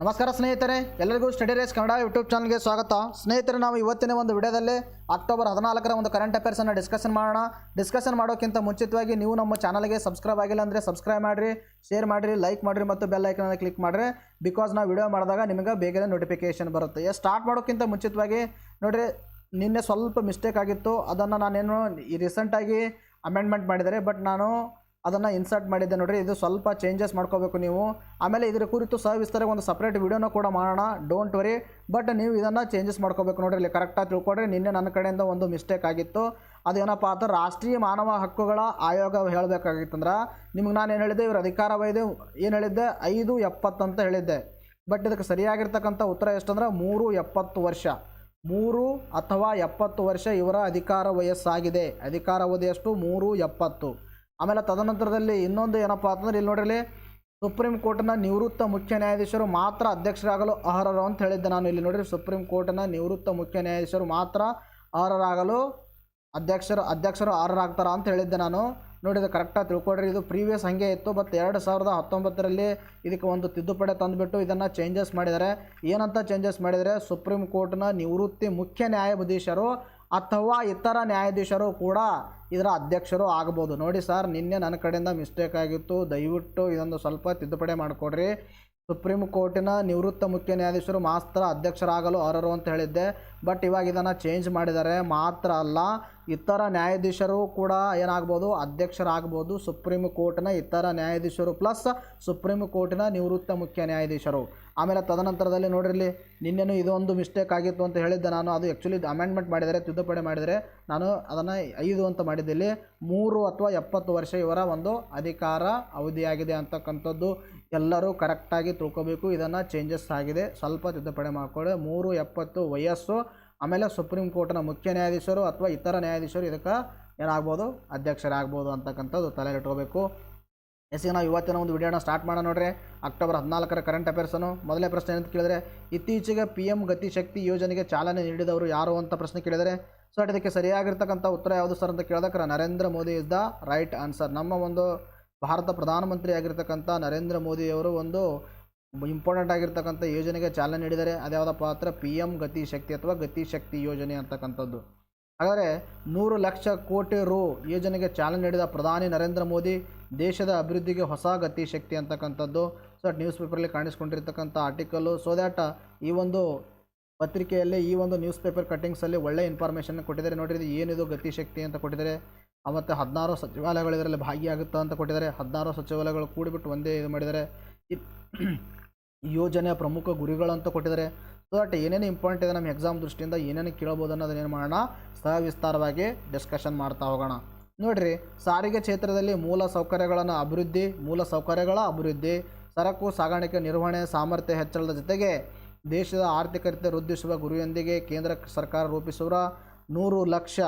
ನಮಸ್ಕಾರ ಸ್ನೇಹಿತರೆ, ಎಲ್ಲರಿಗೂ ಸ್ಟಡಿ ರೇಸ್ ಕನ್ನಡ ಯೂಟ್ಯೂಬ್ ಚಾನಲ್ಗೆ ಸ್ವಾಗತ. ಸ್ನೇಹಿತರೆ, ನಾವು ಇವತ್ತಿನ ಒಂದು ವಿಡಿಯೋದಲ್ಲಿ ಅಕ್ಟೋಬರ್ 14ರ ಒಂದು ಕರೆಂಟ್ ಅಫೇರ್ಸನ್ನು ಡಿಸ್ಕಷನ್ ಮಾಡೋಣ. ಡಿಸ್ಕಷನ್ ಮಾಡೋಕ್ಕಿಂತ ಮುಂಚಿತವಾಗಿ ನೀವು ನಮ್ಮ ಚಾನಲ್ಗೆ ಸಬ್ಸ್ಕ್ರೈಬ್ ಆಗಿಲ್ಲ ಅಂದರೆ ಸಬ್ಸ್ಕ್ರೈಬ್ ಮಾಡಿರಿ, ಶೇರ್ ಮಾಡಿರಿ, ಲೈಕ್ ಮಾಡಿರಿ ಮತ್ತು ಬೆಲ್ ಐಕನನ್ನು ಕ್ಲಿಕ್ ಮಾಡಿರಿ. ಬಿಕಾಸ್ ನಾವು ವಿಡಿಯೋ ಮಾಡಿದಾಗ ನಿಮಗೆ ಬೇಗನೆ ನೋಟಿಫಿಕೇಷನ್ ಬರುತ್ತೆ. ಸ್ಟಾರ್ಟ್ ಮಾಡೋಕ್ಕಿಂತ ಮುಂಚಿತವಾಗಿ ನೋಡಿರಿ, ನಿನ್ನೆ ಸ್ವಲ್ಪ ಮಿಸ್ಟೇಕ್ ಆಗಿತ್ತು. ಅದನ್ನು ನಾನೇನು ರೀಸೆಂಟಾಗಿ ಅಮೆಂಡ್ಮೆಂಟ್ ಮಾಡಿದರೆ, ಬಟ್ ನಾನು ಅದನ್ನು ಇನ್ಸರ್ಟ್ ಮಾಡಿದ್ದೆ. ನೋಡಿರಿ, ಇದು ಸ್ವಲ್ಪ ಚೇಂಜಸ್ ಮಾಡ್ಕೋಬೇಕು ನೀವು. ಆಮೇಲೆ ಇದರ ಕುರಿತು ಸವಿಸ್ತಾರೆ ಒಂದು ಸಪ್ರೇಟ್ ವಿಡಿಯೋನ ಕೂಡ ಮಾಡೋಣ, ಡೋಂಟ್ ವರಿ. ಬಟ್ ನೀವು ಇದನ್ನು ಚೇಂಜಸ್ ಮಾಡ್ಕೋಬೇಕು. ನೋಡಿರಿ, ಇಲ್ಲಿ ಕರೆಕ್ಟಾಗಿ ತಿಳ್ಕೊಡ್ರಿ. ನಿನ್ನೆ ನನ್ನ ಕಡೆಯಿಂದ ಒಂದು ಮಿಸ್ಟೇಕ್ ಆಗಿತ್ತು. ಅದೇನಪ್ಪ ಅಂತ ರಾಷ್ಟ್ರೀಯ ಮಾನವ ಹಕ್ಕುಗಳ ಆಯೋಗ ಹೇಳಬೇಕಾಗಿತ್ತಂದ್ರೆ ನಿಮ್ಗೆ ನಾನು ಏನು ಹೇಳಿದ್ದೆ, ಇವ್ರ ಅಧಿಕಾರವೈದು ಏನು ಹೇಳಿದ್ದೆ, 570 ಅಂತ ಹೇಳಿದ್ದೆ. ಬಟ್ ಇದಕ್ಕೆ ಸರಿಯಾಗಿರ್ತಕ್ಕಂಥ ಉತ್ತರ ಎಷ್ಟಂದ್ರೆ 370 ವರ್ಷ. 3 ಅಥವಾ 70 ವರ್ಷ ಇವರ ಅಧಿಕಾರ ವಯಸ್ಸಾಗಿದೆ. ಅಧಿಕಾರ ಅವಧಿ ಎಷ್ಟು? 370. ಆಮೇಲೆ ತದನಂತರದಲ್ಲಿ ಇನ್ನೊಂದು ಏನಪ್ಪ ಅಂತಂದ್ರೆ, ಇಲ್ಲಿ ನೋಡ್ರಿ, ಸುಪ್ರೀಂ ಕೋರ್ಟ್ನ ನಿವೃತ್ತ ಮುಖ್ಯ ನ್ಯಾಯಾಧೀಶರು ಮಾತ್ರ ಅಧ್ಯಕ್ಷರಾಗಲು ಅರ್ಹರು ಅಂತ ಹೇಳಿದ್ದೆ ನಾನು. ಇಲ್ಲಿ ನೋಡಿರಿ, ಸುಪ್ರೀಂ ಕೋರ್ಟ್ನ ನಿವೃತ್ತ ಮುಖ್ಯ ನ್ಯಾಯಾಧೀಶರು ಮಾತ್ರ ಅರ್ಹರಾಗಲು ಅಧ್ಯಕ್ಷರು ಅರ್ಹರಾಗ್ತಾರ ಅಂತ ಹೇಳಿದ್ದೆ ನಾನು. ನೋಡಿದ್ರೆ ಕರೆಕ್ಟಾಗಿ ತಿಳ್ಕೊಡ್ರಿ. ಇದು ಪ್ರೀವಿಯಸ್ ಹಾಗೆ ಇತ್ತು, ಬಟ್ 2019ರಲ್ಲಿ ಇದಕ್ಕೆ ಒಂದು ತಿದ್ದುಪಡಿ ತಂದುಬಿಟ್ಟು ಇದನ್ನು ಚೇಂಜಸ್ ಮಾಡಿದ್ದಾರೆ. ಏನಂತ ಚೇಂಜಸ್ ಮಾಡಿದರೆ, ಸುಪ್ರೀಂ ಕೋರ್ಟ್ನ ನಿವೃತ್ತಿ ಮುಖ್ಯ ನ್ಯಾಯಾಧೀಶರು ಅಥವಾ ಇತರ ನ್ಯಾಯಾಧೀಶರು ಕೂಡ ಇದರ ಅಧ್ಯಕ್ಷರು ಆಗ್ಬೋದು. ನೋಡಿ ಸರ್, ನಿನ್ನೆ ನನ್ನ ಕಡೆಯಿಂದ ಮಿಸ್ಟೇಕ್ ಆಗಿತ್ತು. ದಯವಿಟ್ಟು ಇದೊಂದು ಸ್ವಲ್ಪ ತಿದ್ದುಪಡಿ ಮಾಡಿಕೊಡ್ರಿ. ಸುಪ್ರೀಂ ಕೋರ್ಟಿನ ನಿವೃತ್ತ ಮುಖ್ಯ ನ್ಯಾಯಾಧೀಶರು ಮಾತ್ರ ಅಧ್ಯಕ್ಷರಾಗಲು ಅರ್ಹರು ಅಂತ ಹೇಳಿದ್ದೆ, ಬಟ್ ಇವಾಗ ಇದನ್ನು ಚೇಂಜ್ ಮಾಡಿದ್ದಾರೆ. ಮಾತ್ರ ಅಲ್ಲ, ಇತರ ನ್ಯಾಯಾಧೀಶರು ಕೂಡ ಏನಾಗ್ಬೋದು, ಅಧ್ಯಕ್ಷರಾಗ್ಬೋದು. ಸುಪ್ರೀಂ ಕೋರ್ಟ್ನ ಇತರ ನ್ಯಾಯಾಧೀಶರು ಪ್ಲಸ್ ಸುಪ್ರೀಂ ಕೋರ್ಟಿನ ನಿವೃತ್ತ ಮುಖ್ಯ ನ್ಯಾಯಾಧೀಶರು. ಆಮೇಲೆ ತದನಂತರದಲ್ಲಿ ನೋಡಿರಲಿ, ನಿನ್ನೆನೂ ಇದೊಂದು ಮಿಸ್ಟೇಕ್ ಆಗಿತ್ತು ಅಂತ ಹೇಳಿದ್ದೆ ನಾನು. ಅದು ಆ್ಯಕ್ಚುಲಿ ಅಮೆಂಡ್ಮೆಂಟ್ ಮಾಡಿದರೆ, ತಿದ್ದುಪಡಿ ಮಾಡಿದರೆ, ನಾನು ಅದನ್ನು 5 ಅಂತ ಮಾಡಿದ್ದೆ. ಇಲ್ಲಿ 3 ಅಥವಾ 70 ವರ್ಷ ಇವರ ಒಂದು ಅಧಿಕಾರ ಅವಧಿಯಾಗಿದೆ ಅಂತಕ್ಕಂಥದ್ದು ಎಲ್ಲರೂ ಕರೆಕ್ಟಾಗಿ ತಿಳ್ಕೊಬೇಕು. ಇದನ್ನು ಚೇಂಜಸ್ ಆಗಿದೆ, ಸ್ವಲ್ಪ ತಿದ್ದುಪಡಿ ಮಾಡಿಕೊಳ್ಳಿ. 370 ವಯಸ್ಸು. ಆಮೇಲೆ ಸುಪ್ರೀಂ ಕೋರ್ಟ್ನ ಮುಖ್ಯ ನ್ಯಾಯಾಧೀಶರು ಅಥವಾ ಇತರ ನ್ಯಾಯಾಧೀಶರು ಇದಕ್ಕೆ ಏನಾಗ್ಬೋದು, ಅಧ್ಯಕ್ಷರಾಗ್ಬೋದು ಅಂತಕ್ಕಂಥದ್ದು ತಲೆಯಿಟ್ಕೋಬೇಕು. ಈಗ ನಾವು ಇವತ್ತಿನ ಒಂದು ವಿಡಿಯೋನ ಸ್ಟಾರ್ಟ್ ಮಾಡೋಣ. ನೋಡ್ರಿ, ಅಕ್ಟೋಬರ್ 14ರ ಕರೆಂಟ್ ಅಫೇರ್ಸನ್ನು. ಮೊದಲನೇ ಪ್ರಶ್ನೆ ಏನಂತ ಕೇಳಿದರೆ, ಇತ್ತೀಚೆಗೆ PM ಗತಿಶಕ್ತಿ ಯೋಜನೆಗೆ ಚಾಲನೆ ನೀಡಿದವರು ಯಾರು ಅಂತ ಪ್ರಶ್ನೆ ಕೇಳಿದರೆ, ಸೊ ಇದಕ್ಕೆ ಸರಿಯಾಗಿರ್ತಕ್ಕಂಥ ಉತ್ತರ ಯಾವುದು ಸರ್ ಅಂತ ಕೇಳಿದ್ರೆ, Narendra Modi is the right answer. ನಮ್ಮ ಒಂದು ಭಾರತ ಪ್ರಧಾನಮಂತ್ರಿ ಆಗಿರ್ತಕ್ಕಂಥ ನರೇಂದ್ರ ಮೋದಿಯವರು ಒಂದು ಇಂಪಾರ್ಟೆಂಟ್ ಆಗಿರ್ತಕ್ಕಂಥ ಯೋಜನೆಗೆ ಚಾಲನೆ ನೀಡಿದ್ದಾರೆ. ಅದ್ಯಾವುದಪ್ಪ ಹತ್ರ PM ಗತಿಶಕ್ತಿ ಅಥವಾ ಗತಿಶಕ್ತಿ ಯೋಜನೆ ಅಂತಕ್ಕಂಥದ್ದು. ಹಾಗಾದರೆ 100 ಲಕ್ಷ ಕೋಟಿ ರು ಯೋಜನೆಗೆ ಚಾಲನೆ ನೀಡಿದ ಪ್ರಧಾನಿ ನರೇಂದ್ರ ಮೋದಿ ದೇಶದ ಅಭಿವೃದ್ಧಿಗೆ ಹೊಸ ಗತಿಶಕ್ತಿ ಅಂತಕ್ಕಂಥದ್ದು. ಸೊ ನ್ಯೂಸ್ ಪೇಪರಲ್ಲಿ ಕಾಣಿಸ್ಕೊಂಡಿರ್ತಕ್ಕಂಥ ಆರ್ಟಿಕಲ್ಲು. ಸೊ ದ್ಯಾಟ್ ಈ ಒಂದು ಪತ್ರಿಕೆಯಲ್ಲಿ ಈ ಒಂದು ನ್ಯೂಸ್ ಪೇಪರ್ ಕಟ್ಟಿಂಗ್ಸಲ್ಲಿ ಒಳ್ಳೆ ಇನ್ಫಾರ್ಮೇಷನ್ ಕೊಟ್ಟಿದ್ದಾರೆ. ನೋಡಿರಿ, ಏನಿದು ಗತಿಶಕ್ತಿ ಅಂತ ಕೊಟ್ಟಿದ್ದಾರೆ. ಮತ್ತು 16 ಸಚಿವಾಲಯಗಳು ಇದರಲ್ಲಿ ಭಾಗಿಯಾಗುತ್ತಾ ಅಂತ ಕೊಟ್ಟಿದ್ದಾರೆ. 16 ಸಚಿವಾಲಯಗಳು ಕೂಡಿಬಿಟ್ಟು ಒಂದೇ ಇದು ಮಾಡಿದ್ದಾರೆ. ಯೋಜನೆಯ ಪ್ರಮುಖ ಗುರಿಗಳು ಅಂತ ಕೊಟ್ಟಿದ್ದಾರೆ. ಸೊ ದಟ್ ಏನೇನು ಇಂಪಾರ್ಟೆಂಟ್ ಇದೆ ನಮ್ಮ ಎಕ್ಸಾಮ್ ದೃಷ್ಟಿಯಿಂದ, ಏನೇನು ಕೇಳಬಹುದು ಅನ್ನೋದನ್ನೇನು ಮಾಡೋಣ, ಸವಿಸ್ತಾರವಾಗಿ ಡಿಸ್ಕಷನ್ ಮಾಡ್ತಾ ಹೋಗೋಣ. ನೋಡಿರಿ, ಸಾರಿಗೆ ಕ್ಷೇತ್ರದಲ್ಲಿ ಮೂಲ ಸೌಕರ್ಯಗಳ ಅಭಿವೃದ್ಧಿ, ಸರಕು ಸಾಗಾಣಿಕೆ ನಿರ್ವಹಣೆ ಸಾಮರ್ಥ್ಯ ಹೆಚ್ಚಳದ ಜೊತೆಗೆ ದೇಶದ ಆರ್ಥಿಕತೆ ವೃದ್ಧಿಸುವ ಗುರಿಯೊಂದಿಗೆ ಕೇಂದ್ರ ಸರ್ಕಾರ ರೂಪಿಸುವ 100 ಲಕ್ಷ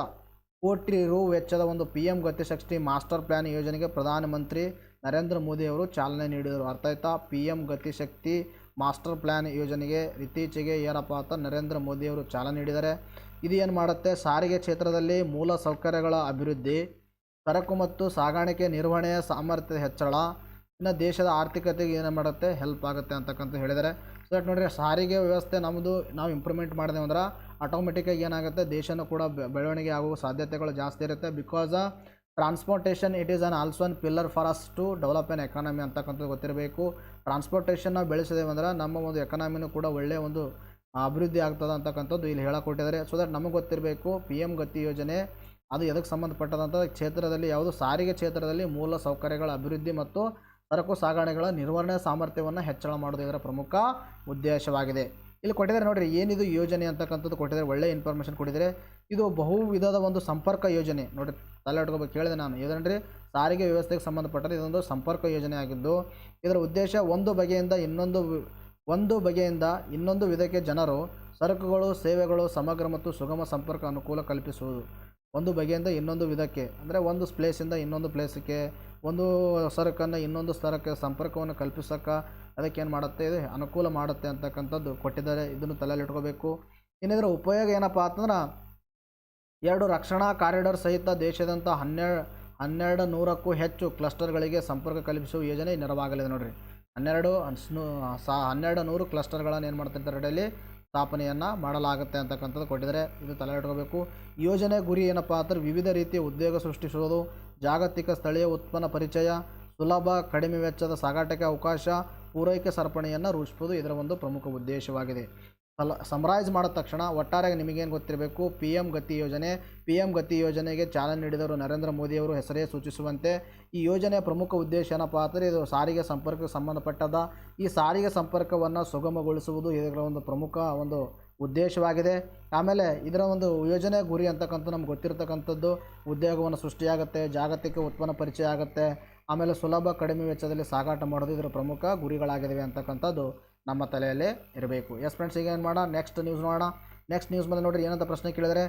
ಕೋಟಿ ರು ವೆಚ್ಚದ ಒಂದು PM ಗತಿಶಕ್ತಿ ಮಾಸ್ಟರ್ ಪ್ಲ್ಯಾನ್ ಯೋಜನೆಗೆ ಪ್ರಧಾನಮಂತ್ರಿ ನರೇಂದ್ರ ಮೋದಿಯವರು ಚಾಲನೆ ನೀಡಿದರು. ಅರ್ಥ ಆಯ್ತಾ? PM ಗತಿಶಕ್ತಿ ಮಾಸ್ಟರ್ ಪ್ಲ್ಯಾನ್ ಯೋಜನೆಗೆ ಇತ್ತೀಚೆಗೆ ಏನಪ್ಪ ಅಂತ ನರೇಂದ್ರ ಮೋದಿಯವರು ಚಾಲನೆ ನೀಡಿದ್ದಾರೆ. ಇದು ಏನು ಮಾಡುತ್ತೆ, ಸಾರಿಗೆ ಕ್ಷೇತ್ರದಲ್ಲಿ ಮೂಲ ಸೌಕರ್ಯಗಳ ಅಭಿವೃದ್ಧಿ, ಸರಕು ಮತ್ತು ಸಾಗಾಣಿಕೆ ನಿರ್ವಹಣೆಯ ಸಾಮರ್ಥ್ಯದ ಹೆಚ್ಚಳ, ಇನ್ನು ದೇಶದ ಆರ್ಥಿಕತೆಗೆ ಏನು ಮಾಡುತ್ತೆ, ಹೆಲ್ಪ್ ಆಗುತ್ತೆ ಅಂತಕ್ಕಂತ ಹೇಳಿದ್ದಾರೆ. ಸೊ ದಟ್ ನೋಡಿರಿ, ಸಾರಿಗೆ ವ್ಯವಸ್ಥೆ ನಮ್ಮದು ನಾವು ಇಂಪ್ರೂವ್ಮೆಂಟ್ ಮಾಡಿದೆ ಅಂದ್ರೆ ಆಟೋಮೆಟಿಕ್ಕಾಗಿ ಏನಾಗುತ್ತೆ, ದೇಶನೂ ಕೂಡ ಬೆಳವಣಿಗೆ ಆಗುವ ಸಾಧ್ಯತೆಗಳು ಜಾಸ್ತಿ ಇರುತ್ತೆ. Because transportation it is also an pillar for us to develop an economy ಅಂತಕ್ಕಂಥದ್ದು ಗೊತ್ತಿರಬೇಕು. ಟ್ರಾನ್ಸ್ಪೋರ್ಟೇಷನ್ ನಾವು ಬೆಳೆಸಿದೇವೆ ಅಂದ್ರೆ ನಮ್ಮ ಒಂದು ಎಕಾನಮಿನೂ ಕೂಡ ಒಳ್ಳೆಯ ಒಂದು ಅಭಿವೃದ್ಧಿ ಆಗ್ತದೆ ಅಂತಕ್ಕಂಥದ್ದು ಇಲ್ಲಿ ಹೇಳಿಕೊಟ್ಟಿದ್ದಾರೆ. ಸೊ ದಟ್ ನಮಗೆ ಗೊತ್ತಿರಬೇಕು, PM ಗತಿ ಯೋಜನೆ ಅದು ಎದಕ್ಕೆ ಸಂಬಂಧಪಟ್ಟದಂಥ ಕ್ಷೇತ್ರದಲ್ಲಿ ಯಾವುದು, ಸಾರಿಗೆ ಕ್ಷೇತ್ರದಲ್ಲಿ ಮೂಲ ಸೌಕರ್ಯಗಳ ಅಭಿವೃದ್ಧಿ ಮತ್ತು ಸರಕು ಸಾಗಣೆಗಳ ನಿರ್ವಹಣೆ ಸಾಮರ್ಥ್ಯವನ್ನು ಹೆಚ್ಚಳ ಮಾಡೋದು ಇದರ ಪ್ರಮುಖ ಉದ್ದೇಶವಾಗಿದೆ. ಇಲ್ಲಿ ಕೊಟ್ಟಿದ್ದಾರೆ ನೋಡಿರಿ, ಏನಿದು ಯೋಜನೆ ಅಂತಕ್ಕಂಥದ್ದು ಕೊಟ್ಟಿದ್ದಾರೆ. ಒಳ್ಳೆ ಇನ್ಫಾರ್ಮೇಷನ್ ಕೊಟ್ಟಿದ್ದಾರೆ. ಇದು ಬಹು ವಿಧದ ಒಂದು ಸಂಪರ್ಕ ಯೋಜನೆ. ನೋಡಿ, ತಲೆ ಇಟ್ಕೋಬೇಕು, ಕೇಳಿದೆ ನಾನು. ಏದಂದರೆ ಸಾರಿಗೆ ವ್ಯವಸ್ಥೆಗೆ ಸಂಬಂಧಪಟ್ಟರೆ ಇದೊಂದು ಸಂಪರ್ಕ ಯೋಜನೆ ಆಗಿದ್ದು, ಇದರ ಉದ್ದೇಶ ಒಂದು ಬಗೆಯಿಂದ ಇನ್ನೊಂದು ವಿಧಕ್ಕೆ ಜನರು, ಸರಕುಗಳು, ಸೇವೆಗಳು ಸಮಗ್ರ ಮತ್ತು ಸುಗಮ ಸಂಪರ್ಕ ಅನುಕೂಲ ಕಲ್ಪಿಸುವುದು. ಒಂದು ಬಗೆಯಿಂದ ಇನ್ನೊಂದು ವಿಧಕ್ಕೆ ಅಂದರೆ ಒಂದು ಪ್ಲೇಸಿಂದ ಇನ್ನೊಂದು ಪ್ಲೇಸಿಗೆ, ಒಂದು ಸರಕನ್ನು ಇನ್ನೊಂದು ಸ್ಥಳಕ್ಕೆ ಸಂಪರ್ಕವನ್ನು ಕಲ್ಪಿಸೋಕ್ಕೆ ಅದಕ್ಕೇನು ಮಾಡುತ್ತೆ, ಇದು ಅನುಕೂಲ ಮಾಡುತ್ತೆ ಅಂತಕ್ಕಂಥದ್ದು ಕೊಟ್ಟಿದ್ದಾರೆ. ಇದನ್ನು ತಲೆಯಲ್ಲಿ ಇಟ್ಕೋಬೇಕು. ಇನ್ನಿದ್ರ ಉಪಯೋಗ ಏನಪ್ಪ ಅಂತಂದ್ರೆ, 2 ರಕ್ಷಣಾ ಕಾರಿಡಾರ್ ಸಹಿತ ದೇಶದಂಥ 1200ಕ್ಕೂ ಹೆಚ್ಚು ಕ್ಲಸ್ಟರ್ಗಳಿಗೆ ಸಂಪರ್ಕ ಕಲ್ಪಿಸುವ ಯೋಜನೆ ನೆರವಾಗಲಿದೆ. ನೋಡಿರಿ, 1200 ಕ್ಲಸ್ಟರ್ಗಳನ್ನು ಏನು ಮಾಡ್ತಿರ್ತಾರೆ ಅಡಿಯಲ್ಲಿ ಸ್ಥಾಪನೆಯನ್ನು ಮಾಡಲಾಗುತ್ತೆ ಅಂತಕ್ಕಂಥದ್ದು ಕೊಟ್ಟಿದ್ದಾರೆ. ಇದು ತಲೆ ಇಟ್ಕೋಬೇಕು. ಯೋಜನೆ ಗುರಿ ಏನಪ್ಪ ಅಂದ್ರೆ ವಿವಿಧ ರೀತಿಯ ಉದ್ಯೋಗ ಸೃಷ್ಟಿಸುವುದು, ಜಾಗತಿಕ ಸ್ಥಳೀಯ ಉತ್ಪನ್ನ ಪರಿಚಯ, ಸುಲಭ ಕಡಿಮೆ ವೆಚ್ಚದ ಸಾಗಾಟಕ್ಕೆ ಅವಕಾಶ, ಪೂರೈಕೆ ಸರಪಣಿಯನ್ನು ರೂಪಿಸುವುದು ಇದರ ಒಂದು ಪ್ರಮುಖ ಉದ್ದೇಶವಾಗಿದೆ. ಸಮರೈಸ್ ಮಾಡಿದ ತಕ್ಷಣ ಒಟ್ಟಾರೆಯಾಗಿ ನಿಮಗೇನು ಗೊತ್ತಿರಬೇಕು, ಪಿ ಎಮ್ ಗತಿ ಯೋಜನೆಗೆ ಚಾಲನೆ ನೀಡಿದವರು ನರೇಂದ್ರ ಮೋದಿಯವರು ಹೆಸರೇ ಸೂಚಿಸುವಂತೆ ಈ ಯೋಜನೆಯ ಪ್ರಮುಖ ಉದ್ದೇಶ ಏನಪ್ಪ ಅಂದರೆ ಇದು ಸಾರಿಗೆ ಸಂಪರ್ಕಕ್ಕೆ ಸಂಬಂಧಪಟ್ಟದ. ಈ ಸಾರಿಗೆ ಸಂಪರ್ಕವನ್ನು ಸುಗಮಗೊಳಿಸುವುದು ಇದರ ಒಂದು ಪ್ರಮುಖ ಒಂದು ಉದ್ದೇಶವಾಗಿದೆ. ಆಮೇಲೆ ಇದರ ಒಂದು ಯೋಜನೆ ಗುರಿ ಅಂತಕ್ಕಂಥ ನಮ್ಗೆ ಗೊತ್ತಿರತಕ್ಕಂಥದ್ದು ಉದ್ಯೋಗವನ್ನು ಸೃಷ್ಟಿಯಾಗುತ್ತೆ, ಜಾಗತಿಕ ಉತ್ಪನ್ನ ಪರಿಚಯ ಆಗುತ್ತೆ, ಆಮೇಲೆ ಸುಲಭ ಕಡಿಮೆ ವೆಚ್ಚದಲ್ಲಿ ಸಾಗಾಟ ಮಾಡೋದು ಇದರ ಪ್ರಮುಖ ಗುರಿಗಳಾಗಿವೆ ಅಂತಕ್ಕಂಥದ್ದು ನಮ್ಮ ತಲೆಯಲ್ಲೇ ಇರಬೇಕು. ಎಸ್ ಫ್ರೆಂಡ್ಸ್, ಈಗ ಏನು ಮಾಡೋಣ, ನೆಕ್ಸ್ಟ್ ನ್ಯೂಸ್ ನೋಡೋಣ. ನೆಕ್ಸ್ಟ್ ನ್ಯೂಸ್ ಮೇಲೆ ನೋಡಿರಿ ಏನಂತ ಪ್ರಶ್ನೆ ಕೇಳಿದರೆ,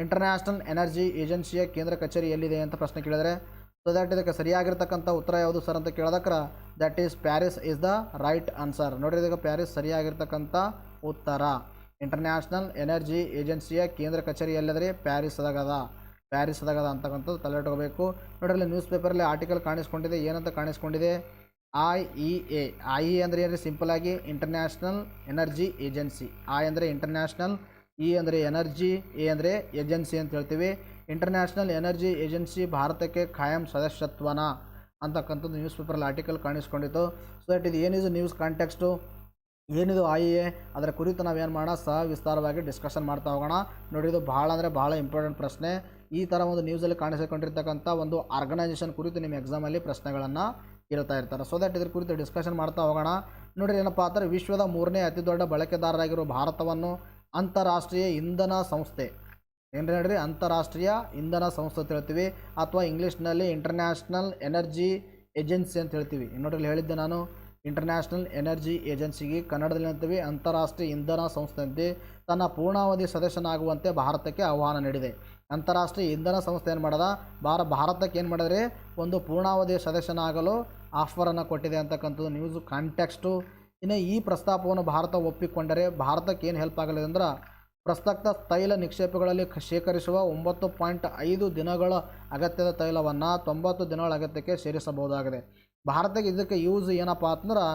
ಇಂಟರ್ನ್ಯಾಷನಲ್ ಎನರ್ಜಿ ಏಜೆನ್ಸಿಯ ಕೇಂದ್ರ ಕಚೇರಿ ಎಲ್ಲಿದೆ ಅಂತ ಪ್ರಶ್ನೆ ಕೇಳಿದರೆ, ಸೊ ದ್ಯಾಟ್ ಇದಕ್ಕೆ ಸರಿಯಾಗಿರ್ತಕ್ಕಂಥ ಉತ್ತರ ಯಾವುದು ಸರ್ ಅಂತ ಕೇಳಿದಕ್ರ that is Paris is the right answer. ನೋಡಿರಿ, ಇದಕ್ಕೆ ಪ್ಯಾರಿಸ್ ಸರಿಯಾಗಿರ್ತಕ್ಕಂಥ ಉತ್ತರ. ಇಂಟರ್ನ್ಯಾಷನಲ್ ಎನರ್ಜಿ ಏಜೆನ್ಸಿಯ ಕೇಂದ್ರ ಕಚೇರಿ ಎಲ್ಲಿದೆ? ಪ್ಯಾರಿಸ್ದಾಗದ ಅಂತಕ್ಕಂಥದ್ದು ತಲೆ ಇಟ್ಕೋಬೇಕು. ನೋಡಿರಿ, ನ್ಯೂಸ್ ಪೇಪರಲ್ಲಿ ಆರ್ಟಿಕಲ್ ಕಾಣಿಸ್ಕೊಂಡಿದೆ. ಏನಂತ ಕಾಣಿಸ್ಕೊಂಡಿದೆ? IEA ಅಂದರೆ ಏನ್ರಿ? ಸಿಂಪಲಾಗಿ ಇಂಟರ್ನ್ಯಾಷನಲ್ ಎನರ್ಜಿ ಏಜೆನ್ಸಿ. ಅಂದರೆ ಇಂಟರ್ನ್ಯಾಷನಲ್, ಅಂದರೆ ಎನರ್ಜಿ, ಅಂದರೆ ಏಜೆನ್ಸಿ ಅಂತ ಹೇಳ್ತೀವಿ. ಇಂಟರ್ನ್ಯಾಷನಲ್ ಎನರ್ಜಿ ಏಜೆನ್ಸಿ ಭಾರತಕ್ಕೆ ಖಾಯಂ ಸದಸ್ಯತ್ವನ ಅಂತಕ್ಕಂಥದ್ದು ನ್ಯೂಸ್ ಪೇಪರಲ್ಲಿ ಆರ್ಟಿಕಲ್ ಕಾಣಿಸ್ಕೊಂಡಿತ್ತು. ಸೊ ದಟ್ ಇದು ಏನಿದು ನ್ಯೂಸ್ ಕಾಂಟೆಕ್ಸ್ಟು, ಏನಿದು IEA ಅದರ ಕುರಿತು ನಾವೇನು ಮಾಡೋಣ, ವಿಸ್ತಾರವಾಗಿ ಡಿಸ್ಕಷನ್ ಮಾಡ್ತಾ ಹೋಗೋಣ. ನೋಡಿ, ಇದು ಭಾಳ ಅಂದರೆ ಭಾಳ ಇಂಪಾರ್ಟೆಂಟ್ ಪ್ರಶ್ನೆ. ಈ ಥರ ಒಂದು ನ್ಯೂಸಲ್ಲಿ ಕಾಣಿಸಿಕೊಂಡಿರ್ತಕ್ಕಂಥ ಒಂದು ಆರ್ಗನೈಸೇಷನ್ ಕುರಿತು ನಿಮ್ಮ ಎಕ್ಸಾಮಲ್ಲಿ ಪ್ರಶ್ನೆಗಳನ್ನು ಕೇಳ್ತಾ ಇರ್ತಾರೆ. ಸೊ ದಟ್ ಇದ್ರ ಕುರಿತು ಡಿಸ್ಕಷನ್ ಮಾಡ್ತಾ ಹೋಗೋಣ. ನೋಡಿರಿ, ಏನಪ್ಪ ಅಂದರೆ ವಿಶ್ವದ 3ನೇ ಅತಿ ದೊಡ್ಡ ಬಳಕೆದಾರರಾಗಿರುವ ಭಾರತವನ್ನು ಅಂತಾರಾಷ್ಟ್ರೀಯ ಇಂಧನ ಸಂಸ್ಥೆ, ಏನು ಹೇಳ್ರಿ, ಅಂತಾರಾಷ್ಟ್ರೀಯ ಇಂಧನ ಸಂಸ್ಥೆ ಅಂತ ಹೇಳ್ತೀವಿ, ಅಥವಾ ಇಂಗ್ಲೀಷ್ನಲ್ಲಿ ಇಂಟರ್ನ್ಯಾಷನಲ್ ಎನರ್ಜಿ ಏಜೆನ್ಸಿ ಅಂತ ಹೇಳ್ತೀವಿ. ನೋಡ್ರಿ, ಹೇಳಿದ್ದೆ ನಾನು ಇಂಟರ್ನ್ಯಾಷನಲ್ ಎನರ್ಜಿ ಏಜೆನ್ಸಿಗೆ ಕನ್ನಡದಲ್ಲಿ ಅಂತೀವಿ ಅಂತಾರಾಷ್ಟ್ರೀಯ ಇಂಧನ ಸಂಸ್ಥೆ ತನ್ನ ಪೂರ್ಣಾವಧಿ ಸದಸ್ಯನಾಗುವಂತೆ ಭಾರತಕ್ಕೆ ಆಹ್ವಾನ ನೀಡಿದೆ. ಅಂತಾರಾಷ್ಟ್ರೀಯ ಇಂಧನ ಸಂಸ್ಥೆ ಏನು ಮಾಡೋದ, ಭಾರತಕ್ಕೆ ಏನು ಮಾಡಿದ್ರೆ ಒಂದು ಪೂರ್ಣಾವಧಿಯ ಸದಸ್ಯನಾಗಲು ಆಫರನ್ನು ಕೊಟ್ಟಿದೆ ಅಂತಕ್ಕಂಥದ್ದು ನ್ಯೂಸ್ ಕಾಂಟೆಕ್ಸ್ಟು. ಇನ್ನು ಈ ಪ್ರಸ್ತಾಪವನ್ನು ಭಾರತ ಒಪ್ಪಿಕೊಂಡರೆ ಭಾರತಕ್ಕೆ ಏನು ಹೆಲ್ಪ್ ಆಗಲಿದೆ ಅಂದ್ರೆ, ಪ್ರಸಕ್ತ ತೈಲ ನಿಕ್ಷೇಪಗಳಲ್ಲಿ ಶೇಖರಿಸುವ 9.5 ದಿನಗಳ ಅಗತ್ಯದ ತೈಲವನ್ನು 90 ದಿನಗಳ ಅಗತ್ಯಕ್ಕೆ ಸೇರಿಸಬಹುದಾಗಿದೆ. ಭಾರತಕ್ಕೆ ಇದಕ್ಕೆ ಯೂಸ್ ಏನಪ್ಪ ಅಂತಂದ್ರೆ,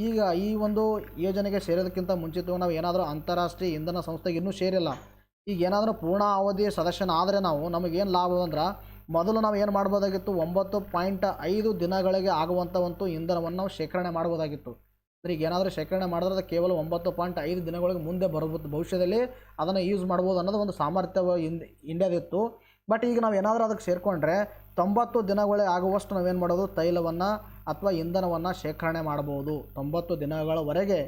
ಈಗ ಈ ಒಂದು ಯೋಜನೆಗೆ ಸೇರೋದಕ್ಕಿಂತ ಮುಂಚಿತವಾಗಿ ನಾವು ಏನಾದರೂ ಅಂತಾರಾಷ್ಟ್ರೀಯ ಇಂಧನ ಸಂಸ್ಥೆಗೆ ಇನ್ನೂ ಸೇರಿಲ್ಲ. ಈಗ ಏನಾದರೂ ಪೂರ್ಣ ಅವಧಿಯ ಸದಸ್ಯನಾದರೆ ನಮಗೇನು ಲಾಭ ಅಂದ್ರೆ, ಮೊದಲು ನಾವು ಏನು ಮಾಡ್ಬೋದಾಗಿತ್ತು, 9.5 ದಿನಗಳಿಗೆ ಆಗುವಂಥ ಒಂದು ಇಂಧನವನ್ನು ನಾವು ಶೇಖರಣೆ ಮಾಡ್ಬೋದಾಗಿತ್ತು. ಈಗ ಏನಾದರೂ ಶೇಖರಣೆ ಮಾಡಿದ್ರೆ ಕೇವಲ 9.5 ದಿನಗಳಿಗೆ ಮುಂದೆ ಬರ್ಬೋದು, ಭವಿಷ್ಯದಲ್ಲಿ ಅದನ್ನು ಯೂಸ್ ಮಾಡ್ಬೋದು ಅನ್ನೋದು ಒಂದು ಸಾಮರ್ಥ್ಯ ಇಂಡಿಯಾದಿತ್ತು. ಬಟ್ ಈಗ ನಾವು ಏನಾದರೂ ಅದಕ್ಕೆ ಸೇರಿಕೊಂಡ್ರೆ 90 ದಿನಗಳೇ ಆಗುವಷ್ಟು ನಾವೇನು ಮಾಡೋದು, ತೈಲವನ್ನು ಅಥವಾ ಇಂಧನವನ್ನು ಶೇಖರಣೆ ಮಾಡ್ಬೋದು. 90 ದಿನಗಳವರೆಗೆ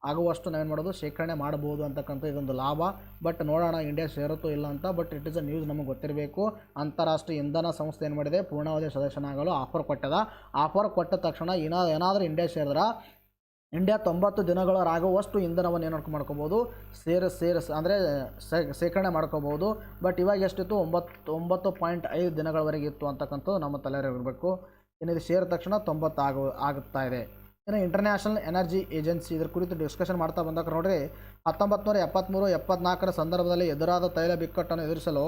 ಆಗುವಷ್ಟು ನಾವೇನು ಮಾಡೋದು, ಶೇಖರಣೆ ಮಾಡ್ಬೋದು ಅಂತಕ್ಕಂಥ ಇದೊಂದು ಲಾಭ. ಬಟ್ ನೋಡೋಣ ಇಂಡಿಯಾ ಸೇರುತ್ತೋ ಇಲ್ಲ ಅಂತ. But it is a news, ನಮಗೆ ಗೊತ್ತಿರಬೇಕು. ಅಂತಾರಾಷ್ಟ್ರೀಯ ಇಂಧನ ಸಂಸ್ಥೆ ಏನು ಮಾಡಿದೆ, ಪೂರ್ಣಾವಧಿ ಸದಸ್ಯನಾಗಲು ಆಫರ್ ಕೊಟ್ಟದ. ಆಫರ್ ಕೊಟ್ಟ ತಕ್ಷಣ ಏನಾದರೂ ಇಂಡಿಯಾ ಸೇರಿದ್ರೆ ಇಂಡಿಯಾ 90 ದಿನಗಳಾಗುವಷ್ಟು ಇಂಧನವನ್ನು ಏನು ಮಾಡ್ಕೋಬೋದು, ಅಂದರೆ ಶೇಖರಣೆ ಮಾಡ್ಕೋಬೋದು. ಬಟ್ ಇವಾಗ ಎಷ್ಟಿತ್ತು, 9.5 ದಿನಗಳವರೆಗೆ ಇತ್ತು ಅಂತಕ್ಕಂಥದ್ದು ನಮ್ಮ ತಲೆಯಲ್ಲಿ ಇರಬೇಕು. ಇನ್ನು ಇದು ಸೇರಿದ ತಕ್ಷಣ 90 ಆಗುತ್ತಾ ಇದೆ. ಇನ್ನು ಇಂಟರ್ನ್ಯಾಷನಲ್ ಎನರ್ಜಿ ಏಜೆನ್ಸಿ ಇದರ ಕುರಿತು ಡಿಸ್ಕಷನ್ ಮಾಡ್ತಾ ಬಂದಾಗ ನೋಡ್ರಿ, 1973-74 ಸಂದರ್ಭದಲ್ಲಿ ಎದುರಾದ ತೈಲ ಬಿಕ್ಕಟ್ಟನ್ನು ಎದುರಿಸಲು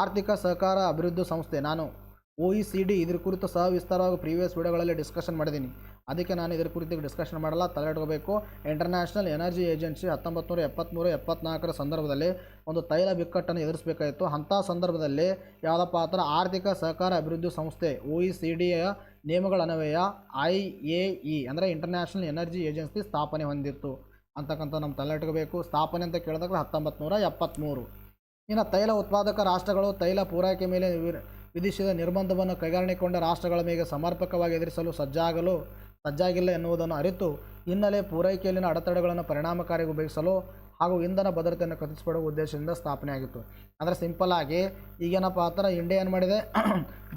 ಆರ್ಥಿಕ ಸಹಕಾರ ಅಭಿವೃದ್ಧಿ ಸಂಸ್ಥೆ, ನಾನು OECD ಇದ್ರ ಕುರಿತು ವಿಸ್ತಾರವಾಗಿ ಪ್ರೀವಿಯಸ್ ವಿಡಿಯೋಗಳಲ್ಲಿ ಡಿಸ್ಕಷನ್ ಮಾಡಿದ್ದೀನಿ. ಅದಕ್ಕೆ ನಾನು ಇದರ ಕುರಿತು ಡಿಸ್ಕಷನ್ ಮಾಡಲ್ಲ, ತಲೆ ಇಟ್ಕೋಬೇಕು. ಇಂಟರ್ನ್ಯಾಷನಲ್ ಎನರ್ಜಿ ಏಜೆನ್ಸಿ 1973-74 ಸಂದರ್ಭದಲ್ಲಿ ಒಂದು ತೈಲ ಬಿಕ್ಕಟ್ಟನ್ನು ಎದುರಿಸಬೇಕಾಯಿತು. ಅಂಥ ಸಂದರ್ಭದಲ್ಲಿ ಯಾವುದಪ್ಪ ಅಂದ್ರೆ ಆರ್ಥಿಕ ಸಹಕಾರ ಅಭಿವೃದ್ಧಿ ಸಂಸ್ಥೆ OECDಯ ನಿಯಮಗಳ ಅನ್ವಯ IAE ಅಂದರೆ ಇಂಟರ್ನ್ಯಾಷನಲ್ ಎನರ್ಜಿ ಏಜೆನ್ಸಿ ಸ್ಥಾಪನೆ ಹೊಂದಿತ್ತು ಅಂತಕ್ಕಂಥ ನಮ್ಮ ತಲೆ ಇಟ್ಕೋಬೇಕು. ಸ್ಥಾಪನೆ ಅಂತ ಕೇಳಿದಾಗ 1973. ಇನ್ನು ತೈಲ ಉತ್ಪಾದಕ ರಾಷ್ಟ್ರಗಳು ತೈಲ ಪೂರೈಕೆ ಮೇಲೆ ವಿಧಿಸಿದ ನಿರ್ಬಂಧವನ್ನು ಕೈಗಾರಿಕೆಗೊಂಡ ರಾಷ್ಟ್ರಗಳ ಮೇಲೆ ಸಮರ್ಪಕವಾಗಿ ಎದುರಿಸಲು ಸಜ್ಜಾಗಿಲ್ಲ ಎನ್ನುವುದನ್ನು ಅರಿತು ಹಿನ್ನೆಲೆ ಪೂರೈಕೆಯಲ್ಲಿನ ಅಡೆತಡೆಗಳನ್ನು ಪರಿಣಾಮಕಾರಿಯಾಗಿ ಉಪಯೋಗಿಸಲು ಹಾಗೂ ಇಂಧನ ಭದ್ರತೆಯನ್ನು ಖಚಿತಪಡುವ ಉದ್ದೇಶದಿಂದ ಸ್ಥಾಪನೆಯಾಗಿತ್ತು. ಅಂದರೆ ಸಿಂಪಲ್ ಆಗಿ ಈಗೇನಪ್ಪ ಆ ಥರ ಇಂಡಿಯಾ ಏನು ಮಾಡಿದೆ,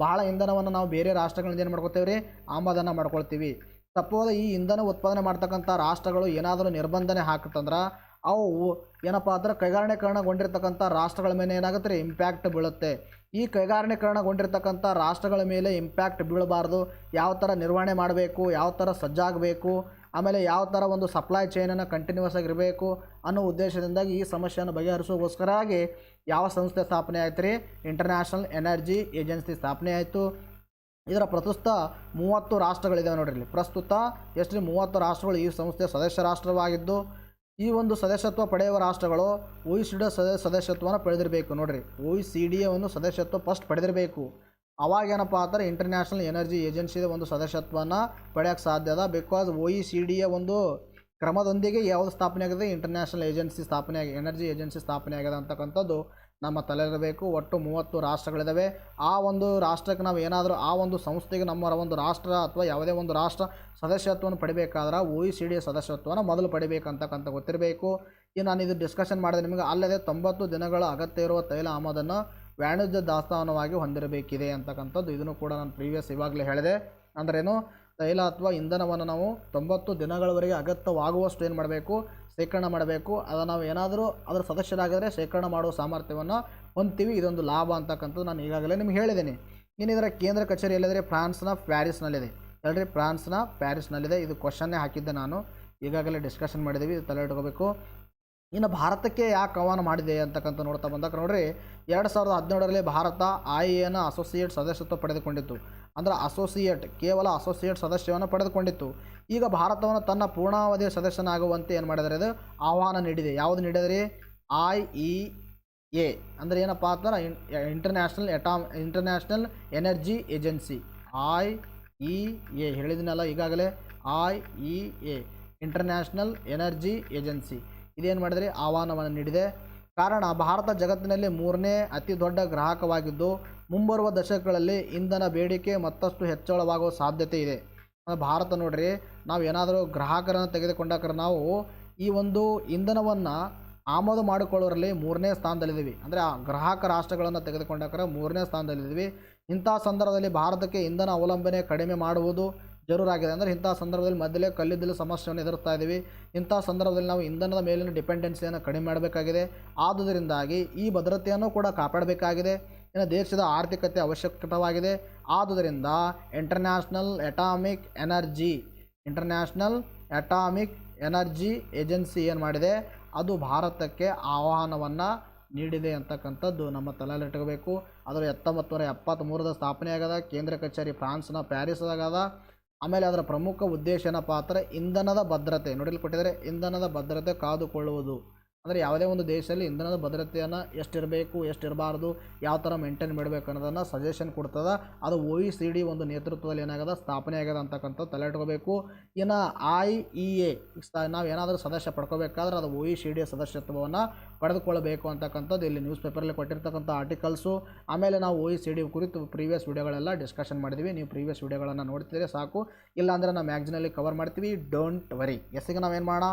ಬಹಳ ಇಂಧನವನ್ನು ನಾವು ಬೇರೆ ರಾಷ್ಟ್ರಗಳಿಂದ ಏನು ಮಾಡ್ಕೊಳ್ತೀವಿ ರೀ, ಆಮದನ್ನು ಮಾಡ್ಕೊಳ್ತೀವಿ. ತಪ್ಪೋದ ಈ ಇಂಧನ ಉತ್ಪಾದನೆ ಮಾಡ್ತಕ್ಕಂಥ ರಾಷ್ಟ್ರಗಳು ಏನಾದರೂ ನಿರ್ಬಂಧನೆ ಹಾಕುತ್ತಂದ್ರೆ ಅವು ಏನಪ್ಪ ಅಂದ್ರೆ ಕೈಗಾರಿಕೀಕರಣಗೊಂಡಿರ್ತಕ್ಕಂಥ ರಾಷ್ಟ್ರಗಳ ಮೇಲೆ ಏನಾಗುತ್ತೆ ರೀ, ಇಂಪ್ಯಾಕ್ಟ್ ಬೀಳುತ್ತೆ. ಈ ಕೈಗಾರಿಕೀಕರಣಗೊಂಡಿರ್ತಕ್ಕಂಥ ರಾಷ್ಟ್ರಗಳ ಮೇಲೆ ಇಂಪ್ಯಾಕ್ಟ್ ಬೀಳಬಾರ್ದು, ಯಾವ ಥರ ನಿರ್ವಹಣೆ ಮಾಡಬೇಕು, ಯಾವ ಥರ ಸಜ್ಜಾಗಬೇಕು, ಆಮೇಲೆ ಯಾವ ಥರ ಒಂದು ಸಪ್ಲೈ ಚೈನನ್ನು ಕಂಟಿನ್ಯೂಸ್ ಆಗಿರಬೇಕು ಅನ್ನೋ ಉದ್ದೇಶದಿಂದಾಗಿ ಈ ಸಮಸ್ಯೆಯನ್ನು ಬಗೆಹರಿಸೋಗೋಸ್ಕರವಾಗಿ ಯಾವ ಸಂಸ್ಥೆ ಸ್ಥಾಪನೆ ಆಯ್ತು ರೀ, ಇಂಟರ್ನ್ಯಾಷನಲ್ ಎನರ್ಜಿ ಏಜೆನ್ಸಿ ಸ್ಥಾಪನೆ ಆಯಿತು. ಇದರ ಪ್ರಸ್ತುತ 30 ರಾಷ್ಟ್ರಗಳಿದ್ದಾವೆ ನೋಡ್ರಿ ಇಲ್ಲಿ. ಪ್ರಸ್ತುತ ಎಷ್ಟು 30 ರಾಷ್ಟ್ರಗಳು ಈ ಸಂಸ್ಥೆಯ ಸದಸ್ಯ ರಾಷ್ಟ್ರವಾಗಿದ್ದು, ಈ ಒಂದು ಸದಸ್ಯತ್ವ ಪಡೆಯುವ ರಾಷ್ಟ್ರಗಳು OECD ಸದಸ್ಯತ್ವವನ್ನು ಪಡೆದಿರಬೇಕು ನೋಡ್ರಿ. OECD ಒಂದು ಸದಸ್ಯತ್ವ ಫಸ್ಟ್ ಪಡೆದಿರಬೇಕು. ಅವಾಗೇನಪ್ಪ ಅಂದರೆ ಇಂಟರ್ನ್ಯಾಷನಲ್ ಎನರ್ಜಿ ಏಜೆನ್ಸಿಯ ಒಂದು ಸದಸ್ಯತ್ವನ ಪಡೆಯೋಕ್ಕೆ ಸಾಧ್ಯ ಅದ. ಬಿಕಾಸ್ OECDಯ ಒಂದು ಕ್ರಮದೊಂದಿಗೆ ಯಾವುದು ಸ್ಥಾಪನೆ ಆಗಿದೆ, ಇಂಟರ್ನ್ಯಾಷನಲ್ ಏಜೆನ್ಸಿ ಸ್ಥಾಪನೆ ಆಗಿ ಎನರ್ಜಿ ಏಜೆನ್ಸಿ ಸ್ಥಾಪನೆ ಆಗಿದೆ ಅಂತಕ್ಕಂಥದ್ದು ನಮ್ಮ ತಲೆಯಿರಬೇಕು. ಒಟ್ಟು 30 ರಾಷ್ಟ್ರಗಳಿದ್ದಾವೆ. ಆ ಒಂದು ರಾಷ್ಟ್ರಕ್ಕೆ ನಾವು ಏನಾದರೂ ಆ ಒಂದು ಸಂಸ್ಥೆಗೆ ನಮ್ಮ ಒಂದು ರಾಷ್ಟ್ರ ಅಥವಾ ಯಾವುದೇ ಒಂದು ರಾಷ್ಟ್ರ ಸದಸ್ಯತ್ವವನ್ನು ಪಡಿಬೇಕಾದ್ರೆ OECD ಸದಸ್ಯತ್ವವನ್ನು ಮೊದಲು ಪಡಿಬೇಕಂತಕ್ಕಂಥ ಗೊತ್ತಿರಬೇಕು. ಈ ನಾನು ಇದು ಡಿಸ್ಕಷನ್ ಮಾಡಿದೆ ನಿಮಗೆ. ಅಲ್ಲದೆ 90 ದಿನಗಳ ಅಗತ್ಯ ಇರುವ ತೈಲ ಆಮದನ್ನು ವಾಣಿಜ್ಯ ದಾಸ್ತಾನವಾಗಿ ಹೊಂದಿರಬೇಕಿದೆ ಅಂತಕ್ಕಂಥದ್ದು ಇದನ್ನು ಕೂಡ ನಾನು ಪ್ರೀವಿಯಸ್ ಇವಾಗಲೇ ಹೇಳಿದೆ. ಅಂದ್ರೇನು, ತೈಲ ಅಥವಾ ಇಂಧನವನ್ನು ನಾವು 90 ದಿನಗಳವರೆಗೆ ಅಗತ್ಯವಾಗುವಷ್ಟು ಏನು ಮಾಡಬೇಕು, ಶೇಖರಣೆ ಮಾಡಬೇಕು. ಅದನ್ನು ನಾವು ಏನಾದರೂ ಅದರ ಸದಸ್ಯರಾಗಿದ್ದರೆ ಶೇಖರಣೆ ಮಾಡುವ ಸಾಮರ್ಥ್ಯವನ್ನು ಹೊಂದ್ತೀವಿ. ಇದೊಂದು ಲಾಭ ಅಂತಕ್ಕಂಥದ್ದು ನಾನು ಈಗಾಗಲೇ ನಿಮ್ಗೆ ಹೇಳಿದ್ದೀನಿ. ಇನ್ನು ಇದರ ಕೇಂದ್ರ ಕಚೇರಿ ಎಲ್ಲಿದೆ? ಫ್ರಾನ್ಸ್ನ ಪ್ಯಾರಿಸ್ನಲ್ಲಿದೆ. ಹೇಳ್ರಿ, ಫ್ರಾನ್ಸ್ನ ಪ್ಯಾರಿಸ್ನಲ್ಲಿದೆ. ಇದು ಕ್ವಶನ್ನೇ ಹಾಕಿದ್ದೆ ನಾನು, ಈಗಾಗಲೇ ಡಿಸ್ಕಷನ್ ಮಾಡಿದ್ದೀವಿ, ಇದು ತಲೆ ಇಟ್ಕೋಬೇಕು. ಇನ್ನು ಭಾರತಕ್ಕೆ ಯಾಕೆ ಆಹ್ವಾನ ಮಾಡಿದೆ ಅಂತಕ್ಕಂಥ ನೋಡ್ತಾ ಬಂದಾಗ ನೋಡ್ರಿ, 2017ರಲ್ಲಿ ಭಾರತ IAEAನ ಅಸೋಸಿಯೇಟ್ ಸದಸ್ಯತ್ವ ಪಡೆದುಕೊಂಡಿತ್ತು. ಅಂದರೆ ಅಸೋಸಿಯೇಟ್, ಕೇವಲ ಅಸೋಸಿಯೇಟ್ ಸದಸ್ಯವನ್ನು ಪಡೆದುಕೊಂಡಿತ್ತು. ಈಗ ಭಾರತವನ್ನು ತನ್ನ ಪೂರ್ಣಾವಧಿಯ ಸದಸ್ಯನಾಗುವಂತೆ ಏನು ಮಾಡಿದರೆ ಅದು ಆಹ್ವಾನ ನೀಡಿದೆ. ಯಾವುದು ನೀಡಿದ್ರಿ? IEA ಅಂದರೆ ಏನಪ್ಪ ಅಂದ್ರೆ ಇಂಟರ್ನ್ಯಾಷನಲ್ ಎನರ್ಜಿ ಏಜೆನ್ಸಿ. IEA ಹೇಳಿದಿನಲ್ಲ ಈಗಾಗಲೇ, IEA ಇಂಟರ್ನ್ಯಾಷನಲ್ ಎನರ್ಜಿ ಏಜೆನ್ಸಿ ಇದೇನು ಮಾಡಿದರೆ ಆಹ್ವಾನವನ್ನು ನೀಡಿದೆ. ಕಾರಣ, ಭಾರತ ಜಗತ್ತಿನಲ್ಲಿ 3ನೇ ಅತಿ ದೊಡ್ಡ ಗ್ರಾಹಕವಾಗಿದ್ದು ಮುಂಬರುವ ದಶಕಗಳಲ್ಲಿ ಇಂಧನ ಬೇಡಿಕೆ ಮತ್ತಷ್ಟು ಹೆಚ್ಚಳವಾಗುವ ಸಾಧ್ಯತೆ ಇದೆ. ಭಾರತ ನೋಡ್ರಿ, ನಾವು ಏನಾದರೂ ಗ್ರಾಹಕರನ್ನು ತೆಗೆದುಕೊಂಡಾಗ ನಾವು ಈ ಒಂದು ಇಂಧನವನ್ನು ಆಮದು ಮಾಡಿಕೊಳ್ಳೋರಲ್ಲಿ 3ನೇ ಸ್ಥಾನದಲ್ಲಿದ್ದೀವಿ. ಅಂದರೆ ಆ ಗ್ರಾಹಕ ರಾಷ್ಟ್ರಗಳನ್ನು ತೆಗೆದುಕೊಂಡಾಗ 3ನೇ ಸ್ಥಾನದಲ್ಲಿದ್ದೀವಿ. ಇಂಥ ಸಂದರ್ಭದಲ್ಲಿ ಭಾರತಕ್ಕೆ ಇಂಧನ ಅವಲಂಬನೆ ಕಡಿಮೆ ಮಾಡುವುದು ಜರೂರಾಗಿದೆ. ಅಂದರೆ ಇಂಥ ಸಂದರ್ಭದಲ್ಲಿ ಮೊದಲೇ ಕಲ್ಲಿದ್ದಲು ಸಮಸ್ಯೆಯನ್ನು ಎದುರಿಸ್ತಾ ಇದ್ದೀವಿ. ಇಂಥ ಸಂದರ್ಭದಲ್ಲಿ ನಾವು ಇಂಧನದ ಮೇಲಿನ ಡಿಪೆಂಡೆನ್ಸಿಯನ್ನು ಕಡಿಮೆ ಮಾಡಬೇಕಾಗಿದೆ. ಆದುದರಿಂದಾಗಿ ಈ ಭದ್ರತೆಯನ್ನು ಕೂಡ ಕಾಪಾಡಬೇಕಾಗಿದೆ. ಇನ್ನು ದೇಶದ ಆರ್ಥಿಕತೆ ಅವಶ್ಯಕವಾಗಿದೆ. ಆದುದರಿಂದ ಇಂಟರ್ನ್ಯಾಷನಲ್ ಅಟಾಮಿಕ್ ಎನರ್ಜಿ ಏಜೆನ್ಸಿ ಏನು ಮಾಡಿದೆ, ಅದು ಭಾರತಕ್ಕೆ ಆಹ್ವಾನವನ್ನು ನೀಡಿದೆ ಅಂತಕ್ಕಂಥದ್ದು ನಮ್ಮ ತಲೆಯಲ್ಲಿ ಇಟ್ಕೋಬೇಕು. ಅದರ 1973ದ ಸ್ಥಾಪನೆ ಆಗದ. ಕೇಂದ್ರ ಕಚೇರಿ ಫ್ರಾನ್ಸ್ನ ಪ್ಯಾರಿಸ್ದಾಗದ. ಆಮೇಲೆ ಅದರ ಪ್ರಮುಖ ಉದ್ದೇಶ ಏನಪ್ಪ ಅಂದರೆ ಇಂಧನದ ಭದ್ರತೆ ನೋಡಿಲ್ಲಿ ಕೊಟ್ಟಿದ್ದಾರೆ. ಇಂಧನದ ಭದ್ರತೆ ಕಾದುಕೊಳ್ಳುವುದು ಅಂದರೆ ಯಾವುದೇ ಒಂದು ದೇಶದಲ್ಲಿ ಇಂಧನದ ಭದ್ರತೆಯನ್ನು ಎಷ್ಟಿರಬೇಕು, ಎಷ್ಟಿರಬಾರ್ದು, ಯಾವ ಥರ ಮೇಂಟೈನ್ ಮಾಡಬೇಕು ಅನ್ನೋದನ್ನು ಸಜೆಷನ್ ಕೊಡ್ತದೆ. ಅದು OECD ಒಂದು ನೇತೃತ್ವದಲ್ಲಿ ಏನಾಗದ ಸ್ಥಾಪನೆ ಆಗ್ಯದ ಅಂತಕ್ಕಂಥ ತಲೆ ಇಟ್ಕೋಬೇಕು. ಇನ್ನು IEA ನಾವು ಏನಾದರೂ ಸದಸ್ಯ ಪಡ್ಕೋಬೇಕಾದ್ರೆ ಅದು OECD ಸದಸ್ಯತ್ವವನ್ನು ಪಡೆದುಕೊಳ್ಳಬೇಕು ಅಂತಕ್ಕಂಥದ್ದು ಇಲ್ಲಿ ನ್ಯೂಸ್ ಪೇಪರಲ್ಲಿ ಕೊಟ್ಟಿರ್ತಕ್ಕಂಥ ಆರ್ಟಿಕಲ್ಸು. ಆಮೇಲೆ ನಾವು OECD ಕುರಿತು ಪ್ರೀವಿಯಸ್ ವಿಡಿಯೋಗಳೆಲ್ಲ ಡಿಸ್ಕಷನ್ ಮಾಡಿದ್ವಿ. ನೀವು ಪ್ರೀವಿಯಸ್ ವಿಡಿಯೋಗಳನ್ನು ನೋಡ್ತಿದ್ರೆ ಸಾಕು, ಇಲ್ಲಾಂದರೆ ನಾವು ಮ್ಯಾಗ್ಝಿನಲ್ಲಿ ಕವರ್ ಮಾಡ್ತೀವಿ. Don't worry. ಎಸ್ಸಿಗೆ ನಾವೇನು ಮಾಡೋಣ,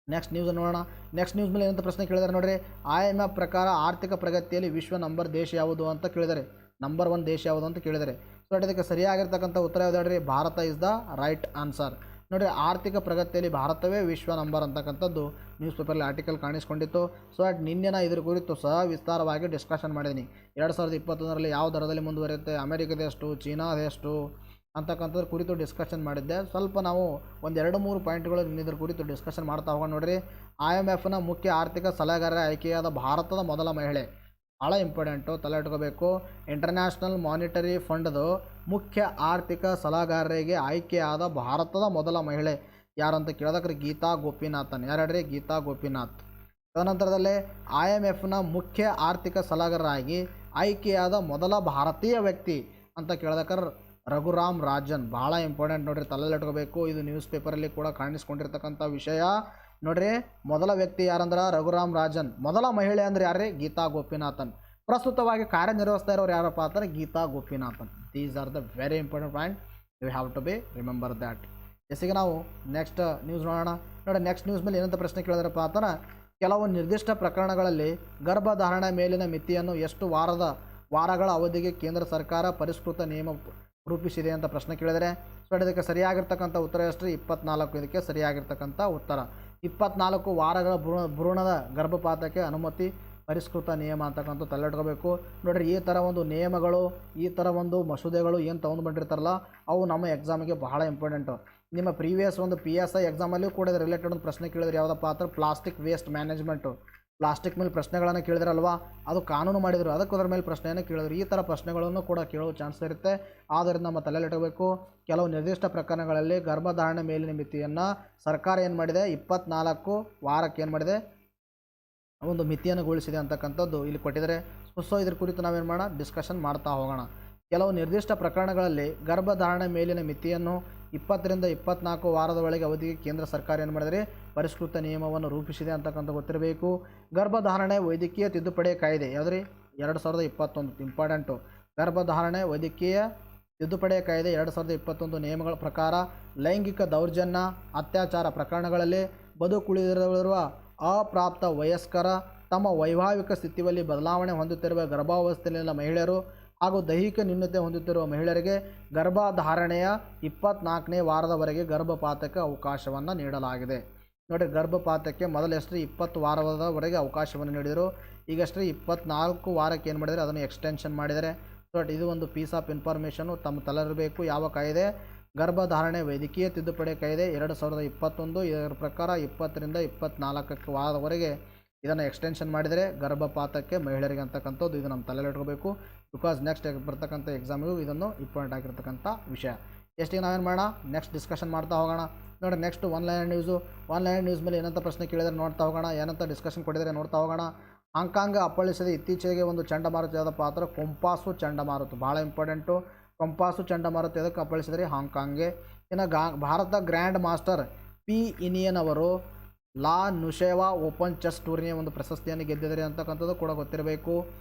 ನೆಕ್ಸ್ಟ್ ನ್ಯೂಸ್ ನೋಡೋಣ. ನೆಕ್ಸ್ಟ್ ನ್ಯೂಸ್ ಮೇಲೆ ಏನಂತ ಪ್ರಶ್ನೆ ಕೇಳಿದ್ದಾರೆ ನೋಡ್ರಿ. IMF ಪ್ರಕಾರ ಆರ್ಥಿಕ ಪ್ರಗತಿಯಲ್ಲಿ ವಿಶ್ವ ನಂಬರ್ ದೇಶ ಯಾವುದು ಅಂತ ಕೇಳಿದ್ದಾರೆ. ನಂಬರ್ 1 ದೇಶ ಯಾವುದು ಅಂತ ಕೇಳಿದ್ದಾರೆ. ಸೊ ಇದಕ್ಕೆ ಸರಿಯಾಗಿರ್ತಕ್ಕಂಥ ಉತ್ತರ ಯಾವುದು ಹೇಳ್ರಿ? Bharat is the right answer. ನೋಡಿರಿ, ಆರ್ಥಿಕ ಪ್ರಗತಿಯಲ್ಲಿ ಭಾರತವೇ ವಿಶ್ವ ನಂಬರ್ ಅಂತಕ್ಕಂಥದ್ದು ನ್ಯೂಸ್ ಪೇಪರಲ್ಲಿ ಆರ್ಟಿಕಲ್ ಕಾಣಿಸ್ಕೊಂಡಿತ್ತು. ಸೊ ನಿನ್ನೆ ಇದ್ರ ಕುರಿತು ಸಹ ವಿಸ್ತಾರವಾಗಿ ಡಿಸ್ಕಷನ್ ಮಾಡಿದ್ದೀನಿ. 2021ರಲ್ಲಿ ಯಾವ ದರದಲ್ಲಿ ಮುಂದುವರಿಯುತ್ತೆ, ಅಮೆರಿಕದೆಷ್ಟು, ಚೀನಾದೆಷ್ಟು ಅಂತಕ್ಕಂಥದ್ರ ಕುರಿತು ಡಿಸ್ಕಷನ್ ಮಾಡಿದ್ದೆ. ಸ್ವಲ್ಪ ನಾವು ಒಂದು 2-3 ಪಾಯಿಂಟ್ಗಳು ಇದ್ರ ಕುರಿತು ಡಿಸ್ಕಷನ್ ಮಾಡ್ತಾ ಹೋಗೋಣ ನೋಡಿರಿ. IMFನ ಮುಖ್ಯ ಆರ್ಥಿಕ ಸಲಹೆಗಾರ ಆಯ್ಕೆಯಾದ ಭಾರತದ ಮೊದಲ ಮಹಿಳೆ. ಭಾಳ ಇಂಪಾರ್ಟೆಂಟು, ತಲೆ ಇಟ್ಕೋಬೇಕು. ಇಂಟರ್ನ್ಯಾಷನಲ್ ಮಾನಿಟರಿ ಫಂಡ್ದು ಮುಖ್ಯ ಆರ್ಥಿಕ ಸಲಹೆಗಾರರಿಗೆ ಆಯ್ಕೆಯಾದ ಭಾರತದ ಮೊದಲ ಮಹಿಳೆ ಯಾರಂತ ಕೇಳೋದಕ್ರೆ ಗೀತಾ ಗೋಪಿನಾಥನ್. ಯಾರು ಹೇಳ್ರಿ? ಗೀತಾ ಗೋಪಿನಾಥ್. ತದನಂತರದಲ್ಲೇ IMFನ ಮುಖ್ಯ ಆರ್ಥಿಕ ಸಲಹೆಗಾರರಾಗಿ ಆಯ್ಕೆಯಾದ ಮೊದಲ ಭಾರತೀಯ ವ್ಯಕ್ತಿ ಅಂತ ಕೇಳೋದಕ್ರೆ ರಘುರಾಮ್ ರಾಜನ್. ಭಾಳ ಇಂಪಾರ್ಟೆಂಟ್ ನೋಡ್ರಿ, ತಲೆಯಲ್ಲಿ ಇಟ್ಕೋಬೇಕು. ಇದು ನ್ಯೂಸ್ ಪೇಪರಲ್ಲಿ ಕೂಡ ಕಾಣಿಸ್ಕೊಂಡಿರ್ತಕ್ಕಂಥ ವಿಷಯ ನೋಡ್ರಿ. ಮೊದಲ ವ್ಯಕ್ತಿ ಯಾರಂದ್ರೆ ರಘುರಾಮ್ ರಾಜನ್. ಮೊದಲ ಮಹಿಳೆ ಅಂದರೆ ಯಾರ್ರಿ? ಗೀತಾ ಗೋಪಿನಾಥನ್. ಪ್ರಸ್ತುತವಾಗಿ ಕಾರ್ಯನಿರ್ವಹಿಸ್ತಾ ಇರೋರು ಯಾರಪ್ಪ ಅಂದರೆ Geeta Gopinathan. These are the very important point, you have to be remember that. ಜೊತೆಗೆ ನಾವು ನೆಕ್ಸ್ಟ್ ನ್ಯೂಸ್ ನೋಡೋಣ. ನೋಡಿ, ನೆಕ್ಸ್ಟ್ ನ್ಯೂಸ್ ಮೇಲೆ ಏನಂತ ಪ್ರಶ್ನೆ ಕೇಳಿದ್ರಪ್ಪ ಅಂತಂದ್ರೆ, ಕೆಲವು ನಿರ್ದಿಷ್ಟ ಪ್ರಕರಣಗಳಲ್ಲಿ ಗರ್ಭಧಾರಣೆ ಮೇಲಿನ ಮಿತಿಯನ್ನು ಎಷ್ಟು ವಾರಗಳ ಅವಧಿಗೆ ಕೇಂದ್ರ ಸರ್ಕಾರ ಪರಿಷ್ಕೃತ ನಿಯಮ ರೂಪಿಸಿದೆ ಅಂತ ಪ್ರಶ್ನೆ ಕೇಳಿದರೆ. ಸೊ ಇದಕ್ಕೆ ಸರಿಯಾಗಿರ್ತಕ್ಕಂಥ ಉತ್ತರ ಎಷ್ಟು? 24. ಇದಕ್ಕೆ ಸರಿಯಾಗಿರ್ತಕ್ಕಂಥ ಉತ್ತರ 24 ವಾರಗಳ ಭ್ರೂಣದ ಗರ್ಭಪಾತಕ್ಕೆ ಅನುಮತಿ ಪರಿಷ್ಕೃತ ನಿಯಮ ಅಂತಕ್ಕಂಥ ತಲೆಯಿಟ್ಕೋಬೇಕು. ನೋಡಿರಿ, ಈ ಥರ ಒಂದು ನಿಯಮಗಳು, ಈ ಥರ ಒಂದು ಮಸೂದೆಗಳು ಏನು ತೊಗೊಂಡು ಬಂದಿರ್ತಾರಲ್ಲ, ಅವು ನಮ್ಮ ಎಕ್ಸಾಮಿಗೆ ಬಹಳ ಇಂಪಾರ್ಟೆಂಟು. ನಿಮ್ಮ ಪ್ರೀವಿಯಸ್ ಒಂದು PSI ಎಕ್ಸಾಮಲ್ಲೂ ಕೂಡ ರಿಲೇಟೆಡ್ ಒಂದು ಪ್ರಶ್ನೆ ಕೇಳಿದ್ರೆ ಯಾವುದಪ್ಪ ಅಂದ್ರೆ ಪ್ಲಾಸ್ಟಿಕ್ ವೇಸ್ಟ್ ಮ್ಯಾನೇಜ್ಮೆಂಟು. ಪ್ಲಾಸ್ಟಿಕ್ ಮೇಲೆ ಪ್ರಶ್ನೆಗಳನ್ನು ಕೇಳಿದ್ರಲ್ವಾ, ಅದು ಕಾನೂನು ಮಾಡಿದರು, ಅದಕ್ಕೆ ಅದರ ಮೇಲೆ ಪ್ರಶ್ನೆಯನ್ನು ಕೇಳಿದ್ರು. ಈ ಥರ ಪ್ರಶ್ನೆಗಳನ್ನು ಕೂಡ ಕೇಳೋ ಚಾನ್ಸ್ ಇರುತ್ತೆ. ಆದ್ದರಿಂದ ನಮ್ಮ ತಲೆಯಲ್ಲಿಡಬೇಕು, ಕೆಲವು ನಿರ್ದಿಷ್ಟ ಪ್ರಕರಣಗಳಲ್ಲಿ ಗರ್ಭಧಾರಣೆ ಮೇಲಿನ ಮಿತಿಯನ್ನು ಸರ್ಕಾರ ಏನು ಮಾಡಿದೆ, 24 ವಾರಕ್ಕೆ ಏನು ಮಾಡಿದೆ, ಒಂದು ಮಿತಿಯನ್ನು ಗೊಳಿಸಿದೆ ಅಂತಕ್ಕಂಥದ್ದು ಇಲ್ಲಿ ಕೊಟ್ಟಿದ್ದಾರೆ. ಸೊ ಇದ್ರ ಕುರಿತು ನಾವೇನು ಮಾಡೋಣ, ಡಿಸ್ಕಷನ್ ಮಾಡ್ತಾ ಹೋಗೋಣ. ಕೆಲವು ನಿರ್ದಿಷ್ಟ ಪ್ರಕರಣಗಳಲ್ಲಿ ಗರ್ಭಧಾರಣೆ ಮೇಲಿನ ಮಿತಿಯನ್ನು 20ರಿಂದ 24 ವಾರದ ಒಳಗೆ ಅವಧಿಗೆ ಕೇಂದ್ರ ಸರ್ಕಾರ ಏನು ಮಾಡಿದರೆ ಪರಿಷ್ಕೃತ ನಿಯಮವನ್ನು ರೂಪಿಸಿದೆ ಅಂತಕ್ಕಂಥ ಗೊತ್ತಿರಬೇಕು. ಗರ್ಭಧಾರಣೆ ವೈದ್ಯಕೀಯ ತಿದ್ದುಪಡಿ ಕಾಯ್ದೆ ಯಾವುದ್ರಿ 2021 ಇಂಪಾರ್ಟೆಂಟು. ಗರ್ಭಧಾರಣೆ ವೈದ್ಯಕೀಯ ತಿದ್ದುಪಡಿ ಕಾಯ್ದೆ 2021 ನಿಯಮಗಳ ಪ್ರಕಾರ ಲೈಂಗಿಕ ದೌರ್ಜನ್ಯ ಅತ್ಯಾಚಾರ ಪ್ರಕರಣಗಳಲ್ಲಿ ಬದುಕುಳಿದಿರುವ ಅಪ್ರಾಪ್ತ ವಯಸ್ಕರ ತಮ್ಮ ವೈವಾಹಿಕ ಸ್ಥಿತಿಯಲ್ಲಿ ಬದಲಾವಣೆ ಹೊಂದುತ್ತಿರುವ ಗರ್ಭಾವಸ್ಥೆಯಲ್ಲಿನ ಮಹಿಳೆಯರು ಹಾಗೂ ದೈಹಿಕ ನ್ಯೂನತೆ ಹೊಂದುತ್ತಿರುವ ಮಹಿಳೆಯರಿಗೆ ಗರ್ಭಧಾರಣೆಯ 24ನೇ ವಾರದವರೆಗೆ ಗರ್ಭಪಾತಕ್ಕೆ ಅವಕಾಶವನ್ನು ನೀಡಲಾಗಿದೆ. ನೋಡಿ, ಗರ್ಭಪಾತಕ್ಕೆ ಮೊದಲು ಎಷ್ಟು 20 ವಾರದವರೆಗೆ ಅವಕಾಶವನ್ನು ನೀಡಿದರು. ಈಗಷ್ಟೇ 24 ವಾರಕ್ಕೆ ಏನು ಮಾಡಿದರೆ ಅದನ್ನು ಎಕ್ಸ್ಟೆನ್ಷನ್ ಮಾಡಿದ್ದಾರೆ. ಬಟ್ ಇದು ಒಂದು ಪೀಸ್ ಆಫ್ ಇನ್ಫಾರ್ಮೇಷನ್ನು ತಮ್ಮ ತಲೆಯಿರಬೇಕು. ಯಾವ ಕಾಯ್ದೆ? ಗರ್ಭಧಾರಣೆ ವೈದ್ಯಕೀಯ ತಿದ್ದುಪಡಿ ಕಾಯ್ದೆ 2021. ಇದರ ಪ್ರಕಾರ 20ರಿಂದ 24 ವಾರದವರೆಗೆ ಇದನ್ನು ಎಕ್ಸ್ಟೆನ್ಷನ್ ಮಾಡಿದರೆ ಗರ್ಭಪಾತಕ್ಕೆ ಮಹಿಳೆಯರಿಗೆ ಅಂತಕ್ಕಂಥದ್ದು. ಇದು ನಮ್ಮ ತಲೆಯಲ್ಲಿ ಇಟ್ಕೋಬೇಕು, ಬಿಕಾಸ್ ನೆಕ್ಸ್ಟ್ ಬರ್ತಕ್ಕಂಥ ಎಕ್ಸಾಮಿಗೂ ಇದನ್ನು ಇಂಪಾರ್ಟೆಂಟ್ ಆಗಿರ್ತಕ್ಕಂಥ ವಿಷಯ. ಎಷ್ಟಿಗೆ ನಾವೇನು ಮಾಡೋಣ, ನೆಕ್ಸ್ಟ್ ಡಿಸ್ಕಷನ್ ಮಾಡ್ತಾ ಹೋಗೋಣ. ನೋಡಿ, ನೆಕ್ಸ್ಟ್ ಒನ್ಲೈನ್ ನ್ಯೂಸ್ ಮೇಲೆ ಏನಂತ ಪ್ರಶ್ನೆ ಕೇಳಿದರೆ ನೋಡ್ತಾ ಹೋಗೋಣ, ಏನಂತ ಡಿಸ್ಕಷನ್ ಕೊಟ್ಟಿದ್ದಾರೆ ನೋಡ್ತಾ ಹೋಗೋಣ. ಹಾಂಗ್ಕಾಂಗ್ ಅಪ್ಪಳಿಸಿದ ಇತ್ತೀಚೆಗೆ ಒಂದು ಚಂಡಮಾರುತ ಯಾವ್ದ ಪಾತ್ರ? ಕೊಂಪಾಸು ಚಂಡಮಾರುತ. ಭಾಳ ಇಂಪಾರ್ಟೆಂಟು. ಕೊಂಪಾಸು ಚಂಡಮಾರುತ ಎದಕ್ಕೆ ಅಪ್ಪಳಿಸಿದರೆ? ಹಾಂಗ್ಕಾಂಗ್ಗೆ. ಇನ್ನು ಭಾರತ ಗ್ರ್ಯಾಂಡ್ ಮಾಸ್ಟರ್ ಪಿ ಇನಿಯನ್ ಅವರು ಲಾ ನುಷೇವಾ ಓಪನ್ ಚೆಸ್ ಟೂರ್ನಿಯ ಒಂದು ಪ್ರಶಸ್ತಿಯನ್ನು ಗೆದ್ದಿದ್ದಾರೆ ಅಂತಕ್ಕಂಥದ್ದು ಕೂಡ ಗೊತ್ತಿರಬೇಕು.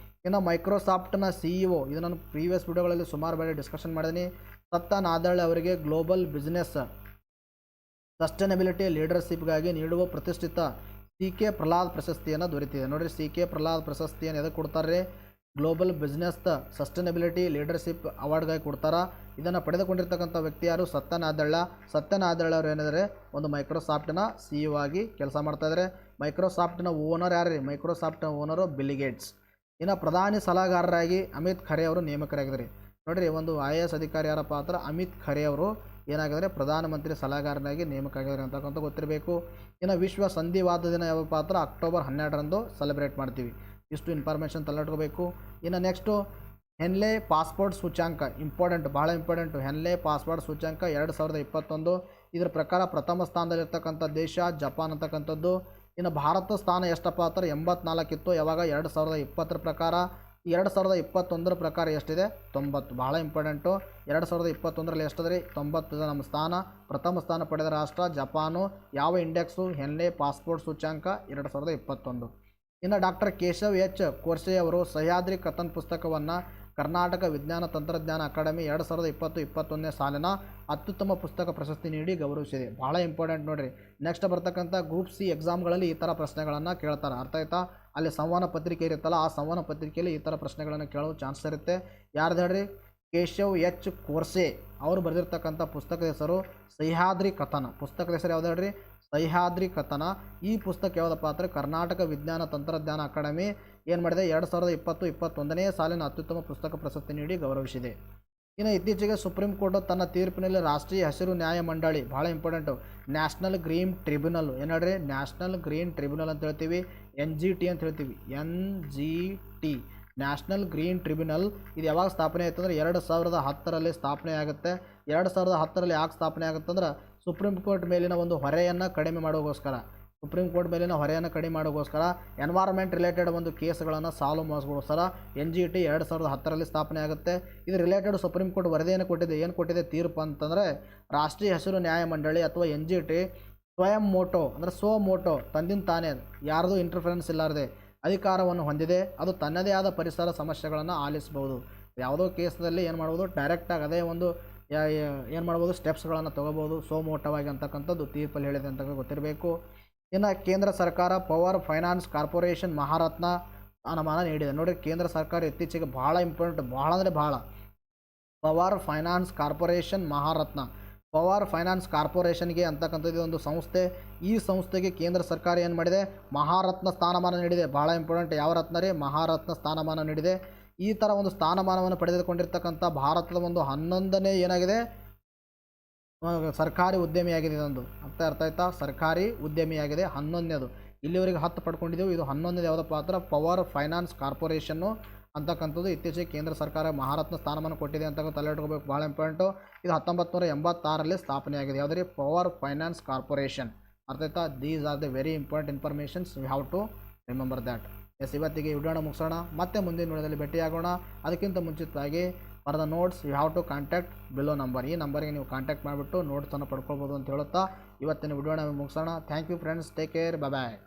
ಇನ್ನು ಮೈಕ್ರೋಸಾಫ್ಟ್ನ CEO, ಇದು ನಾನು ಪ್ರೀವಿಯಸ್ ವಿಡಿಯೋಗಳಲ್ಲಿ ಸುಮಾರು ಬಾರಿ ಡಿಸ್ಕಷನ್ ಮಾಡಿದ್ದೀನಿ, ಸತ್ಯ ನಾದೆಳ್ಳಿ ಅವರಿಗೆ ಗ್ಲೋಬಲ್ ಬಿಸ್ನೆಸ್ ಸಸ್ಟೈನಬಿಲಿಟಿ ಲೀಡರ್ಶಿಪ್ಗಾಗಿ ನೀಡುವ ಪ್ರತಿಷ್ಠಿತ CK ಪ್ರಹ್ಲಾದ್ ಪ್ರಶಸ್ತಿಯನ್ನು ದೊರೆತಿದೆ. ನೋಡಿರಿ, CK ಪ್ರಹ್ಲಾದ್ ಪ್ರಶಸ್ತಿಯನ್ನು ಎದಕ್ಕೆ ಕೊಡ್ತಾರೆ? ಗ್ಲೋಬಲ್ ಬಿಸ್ನೆಸ್ ಸಸ್ಟೈನಬಿಲಿಟಿ ಲೀಡರ್ಶಿಪ್ ಅವಾರ್ಡ್ಗಾಗಿ ಕೊಡ್ತಾರೆ. ಇದನ್ನು ಪಡೆದುಕೊಂಡಿರ್ತಕ್ಕಂಥ ವ್ಯಕ್ತಿ ಯಾರು? ಸತ್ಯ ನಾದೆಳ್ಳಿ ಅವರು ಏನಿದ್ದಾರೆ ಒಂದು ಮೈಕ್ರೋಸಾಫ್ಟ್ನ CEO ಆಗಿ ಕೆಲಸ ಮಾಡ್ತಾಯಿದ್ದಾರೆ. ಮೈಕ್ರೋಸಾಫ್ಟ್ನ ಓನರ್ ಯಾರು ರೀ? ಮೈಕ್ರೋಸಾಫ್ಟ್ನ ಓನರು ಬಿಲ್ ಗೇಟ್ಸ್. ಇನ್ನು ಪ್ರಧಾನಿ ಸಲಹೆಗಾರರಾಗಿ ಅಮಿತ್ ಖರೆ ಅವರು ನೇಮಕರಾಗಿದ್ದಾರೆ. ನೋಡಿರಿ, ಒಂದು IAS ಅಧಿಕಾರಿ ಯಾರ ಪಾತ್ರ? ಅಮಿತ್ ಖರೆ ಅವರು ಏನಾಗಿದ್ದಾರೆ? ಪ್ರಧಾನಮಂತ್ರಿ ಸಲಹೆಗಾರನಾಗಿ ನೇಮಕ ಆಗಿದ್ದಾರೆ ಅಂತಕ್ಕಂಥ ಗೊತ್ತಿರಬೇಕು. ಇನ್ನು ವಿಶ್ವ ಸಂಧಿವಾದ ದಿನ ಯಾವ ಪಾತ್ರ? ಅಕ್ಟೋಬರ್ 12ರಂದು ಸೆಲೆಬ್ರೇಟ್ ಮಾಡ್ತೀವಿ. ಇಷ್ಟು ಇನ್ಫಾರ್ಮೇಷನ್ ತಲೆಯಿಟ್ಕೋಬೇಕು. ಇನ್ನು ನೆಕ್ಸ್ಟು ಹೆನ್ಲೆ ಪಾಸ್ಪೋರ್ಟ್ ಸೂಚ್ಯಾಂಕ, ಇಂಪಾರ್ಟೆಂಟ್, ಭಾಳ ಇಂಪಾರ್ಟೆಂಟು. Henle passport ಸೂಚ್ಯಾಂಕ 2021. ಇದರ ಪ್ರಕಾರ ಪ್ರಥಮ ಸ್ಥಾನದಲ್ಲಿರ್ತಕ್ಕಂಥ ದೇಶ ಜಪಾನ್ ಅಂತಕ್ಕಂಥದ್ದು. ಇನ್ನು ಭಾರತ ಸ್ಥಾನ ಎಷ್ಟಪ್ಪ ಅಂದ್ರೆ 84 ಇತ್ತು. ಯಾವಾಗ? 2020 ಪ್ರಕಾರ. 2021 ಪ್ರಕಾರ ಎಷ್ಟಿದೆ? 90. ಭಾಳ ಇಂಪಾರ್ಟೆಂಟು. 2021ರಲ್ಲಿ ಎಷ್ಟಿದೆ? 90 ನಮ್ಮ ಸ್ಥಾನ. ಪ್ರಥಮ ಸ್ಥಾನ ಪಡೆದ ರಾಷ್ಟ್ರ ಜಪಾನು. ಯಾವ ಇಂಡೆಕ್ಸು? Henle passport ಸೂಚ್ಯಾಂಕ 2021. ಇನ್ನು ಡಾಕ್ಟರ್ ಕೇಶವ್ H. ಕೋರ್ಸೆ ಅವರು ಸಹ್ಯಾದ್ರಿ ಕಥನ್ ಪುಸ್ತಕವನ್ನು ಕರ್ನಾಟಕ ವಿಜ್ಞಾನ ತಂತ್ರಜ್ಞಾನ ಅಕಾಡೆಮಿ 2020-21ನೇ ಸಾಲಿನ ಅತ್ಯುತ್ತಮ ಪುಸ್ತಕ ಪ್ರಶಸ್ತಿ ನೀಡಿ ಗೌರವಿಸಿದೆ. ಭಾಳ ಇಂಪಾರ್ಟೆಂಟ್ ನೋಡಿರಿ. ನೆಕ್ಸ್ಟ್ ಬರ್ತಕ್ಕಂಥ ಗ್ರೂಪ್ C ಎಕ್ಸಾಮ್ಗಳಲ್ಲಿ ಈ ಥರ ಪ್ರಶ್ನೆಗಳನ್ನು ಕೇಳ್ತಾರೆ. ಅರ್ಥ ಆಯ್ತಾ? ಅಲ್ಲಿ ಸಂವಹನ ಪತ್ರಿಕೆ ಇರುತ್ತಲ್ಲ, ಆ ಸಂವಹನ ಪತ್ರಿಕೆಯಲ್ಲಿ ಈ ಥರ ಪ್ರಶ್ನೆಗಳನ್ನು ಕೇಳೋ ಚಾನ್ಸ್ ಇರುತ್ತೆ. ಯಾರ್ದು ಹೇಳ್ರಿ? ಕೇಶವ್ H. ಕೋರ್ಸೆ ಅವರು ಬರೆದಿರ್ತಕ್ಕಂಥ ಪುಸ್ತಕದ ಹೆಸರು ಸಹ್ಯಾದ್ರಿ ಕಥನ. ಪುಸ್ತಕದ ಹೆಸರು ಯಾವ್ದು ಹೇಳ್ರಿ? ಸಹ್ಯಾದ್ರಿ ಕಥನ. ಈ ಪುಸ್ತಕ ಯಾವುದಪ್ಪ ಅಂದರೆ ಕರ್ನಾಟಕ ವಿಜ್ಞಾನ ತಂತ್ರಜ್ಞಾನ ಅಕಾಡೆಮಿ ಏನು ಮಾಡಿದೆ? 2020-21ನೇ ಸಾಲಿನ ಅತ್ಯುತ್ತಮ ಪುಸ್ತಕ ಪ್ರಶಸ್ತಿ ನೀಡಿ ಗೌರವಿಸಿದೆ. ಇನ್ನು ಇತ್ತೀಚೆಗೆ ಸುಪ್ರೀಂ ಕೋರ್ಟ್ ತನ್ನ ತೀರ್ಪಿನಲ್ಲಿ ರಾಷ್ಟ್ರೀಯ ಹಸಿರು ನ್ಯಾಯಮಂಡಳಿ, ಭಾಳ ಇಂಪಾರ್ಟೆಂಟು, ನ್ಯಾಷನಲ್ ಗ್ರೀನ್ ಟ್ರಿಬ್ಯುನಲ್, ಏನು ಹೇಳ್ರಿ? ನ್ಯಾಷನಲ್ ಗ್ರೀನ್ ಟ್ರಿಬ್ಯುನಲ್ ಅಂತ ಹೇಳ್ತೀವಿ, NGT ಅಂತ ಹೇಳ್ತೀವಿ, NGT, ನ್ಯಾಷನಲ್ ಗ್ರೀನ್ ಟ್ರಿಬ್ಯುನಲ್. ಇದು ಯಾವಾಗ ಸ್ಥಾಪನೆ ಆಯಿತು ಅಂದರೆ 2010ರಲ್ಲಿ ಸ್ಥಾಪನೆ ಆಗುತ್ತೆ. 2010ರಲ್ಲಿ ಯಾಕೆ ಸ್ಥಾಪನೆ ಆಗುತ್ತೆ ಅಂದ್ರೆ ಸುಪ್ರೀಂ ಕೋರ್ಟ್ ಮೇಲಿನ ಒಂದು ಹೊರೆಯನ್ನು ಕಡಿಮೆ ಮಾಡೋಕ್ಕೋಸ್ಕರ, ಎನ್ವೈರ್ಮೆಂಟ್ ರಿಲೇಟೆಡ್ ಒಂದು ಕೇಸ್ಗಳನ್ನು ಸಾಲ್ವ್ ಮಾಡೋಕ್ಕೋಸ್ಕರ NGT 2010ರಲ್ಲಿ ಸ್ಥಾಪನೆ ಆಗುತ್ತೆ. ಇದು ರಿಲೇಟೆಡ್ ಸುಪ್ರೀಂ ಕೋರ್ಟ್ ವರದಿಯನ್ನು ಕೊಟ್ಟಿದೆ. ಏನು ಕೊಟ್ಟಿದೆ ತೀರ್ಪು ಅಂತಂದರೆ, ರಾಷ್ಟ್ರೀಯ ಹಸಿರು ನ್ಯಾಯಮಂಡಳಿ ಅಥವಾ NGT ಸ್ವಯಂ ಮೋಟೋ ಅಂದರೆ ಮೋಟೋ ತಂದಿನ ತಾನೇ ಯಾರ್ದು ಇಂಟರ್ಫರೆನ್ಸ್ ಇಲ್ಲಾರದೆ ಅಧಿಕಾರವನ್ನು ಹೊಂದಿದೆ. ಅದು ತನ್ನದೇ ಆದ ಪರಿಸರ ಸಮಸ್ಯೆಗಳನ್ನು ಆಲಿಸಬಹುದು. ಯಾವುದೋ ಕೇಸ್ದಲ್ಲಿ ಏನು ಮಾಡ್ಬೋದು? ಡೈರೆಕ್ಟಾಗಿ ಅದೇ ಒಂದು ಏನು ಮಾಡ್ಬೋದು? ಸ್ಟೆಪ್ಸ್ಗಳನ್ನು ತೊಗೋಬೋದು ಮೋಟವಾಗಿ ಅಂತಕ್ಕಂಥದ್ದು ತೀರ್ಪಲ್ಲಿ ಹೇಳಿದೆ ಅಂತ ಗೊತ್ತಿರಬೇಕು. ಇನ್ನು ಕೇಂದ್ರ ಸರ್ಕಾರ ಪವರ್ ಫೈನಾನ್ಸ್ ಕಾರ್ಪೊರೇಷನ್ ಮಹಾರತ್ನ ಸ್ಥಾನಮಾನ ನೀಡಿದೆ. ನೋಡಿ, ಕೇಂದ್ರ ಸರ್ಕಾರ ಇತ್ತೀಚೆಗೆ ಭಾಳ ಇಂಪಾರ್ಟೆಂಟ್, ಭಾಳ ಅಂದರೆ ಭಾಳ, power finance corporation Maharatna. Power finance ಕಾರ್ಪೊರೇಷನ್ಗೆ ಅಂತಕ್ಕಂಥದ್ದು ಒಂದು ಸಂಸ್ಥೆ. ಈ ಸಂಸ್ಥೆಗೆ ಕೇಂದ್ರ ಸರ್ಕಾರ ಏನು ಮಾಡಿದೆ? ಮಹಾರತ್ನ ಸ್ಥಾನಮಾನ ನೀಡಿದೆ. ಭಾಳ ಇಂಪಾರ್ಟೆಂಟ್. ಯಾವ ರತ್ನ ರೀ? ಮಹಾರತ್ನ ಸ್ಥಾನಮಾನ ನೀಡಿದೆ. ಈ ಥರ ಒಂದು ಸ್ಥಾನಮಾನವನ್ನು ಪಡೆದುಕೊಂಡಿರ್ತಕ್ಕಂಥ ಭಾರತದ ಒಂದು 11ನೇ ಏನಾಗಿದೆ? ಸರ್ಕಾರಿ ಉದ್ಯಮಿಯಾಗಿದೆ. ಇದೊಂದು ಅರ್ಥ ಆಯ್ತಾ? ಸರ್ಕಾರಿ ಉದ್ಯಮಿಯಾಗಿದೆ, 11ನೇದು. ಇಲ್ಲಿವರೆಗೆ 10 ಪಡ್ಕೊಂಡಿದ್ದೆವು. ಇದು 11ನೇದು ಯಾವುದಪ್ಪ ಅಂದ್ರೆ ಪವರ್ ಫೈನಾನ್ಸ್ ಕಾರ್ಪೊರೇಷನ್ನು ಅಂತಕ್ಕಂಥದ್ದು ಇತ್ತೀಚೆಗೆ ಕೇಂದ್ರ ಸರ್ಕಾರ ಮಹಾರತ್ನ ಸ್ಥಾನಮಾನ ಕೊಟ್ಟಿದೆ ಅಂತಕ್ಕಂಥ ತಲೆ ಇಟ್ಕೋಬೇಕು, ಭಾಳ ಇಂಪಾರ್ಟೆಂಟು. ಇದು 1986ರಲ್ಲಿ ಸ್ಥಾಪನೆಯಾಗಿದೆ. ಯಾವುದೇ ಪವರ್ ಫೈನಾನ್ಸ್ ಕಾರ್ಪೊರೇಷನ್. ಅರ್ಥ ಆಯ್ತಾ? These are the very important informations we have to remember that. Yes, ಇವತ್ತಿಗೆ ವಿಡಿಯೋನ ಮುಗಿಸೋಣ. ಮತ್ತೆ ಮುಂದಿನ ವಿಡಿಯೋದಲ್ಲಿ ಭೇಟಿಯಾಗೋಣ. ಅದಕ್ಕಿಂತ ಮುಂಚಿತವಾಗಿ for the notes you have to contact below number. ಈ ನಂಬರ್ಗೆ ನೀವು ಕಾಂಟ್ಯಾಕ್ಟ್ ಮಾಡಿಬಿಟ್ಟು ನೋಟ್ಸನ್ನು ಪಡ್ಕೊಳ್ಬೋದು ಅಂತ ಹೇಳುತ್ತಾ ಇವತ್ತಿನ ವಿಡಿಯೋನ ಮುಗಿಸೋಣ. Thank you friends, take care, bye.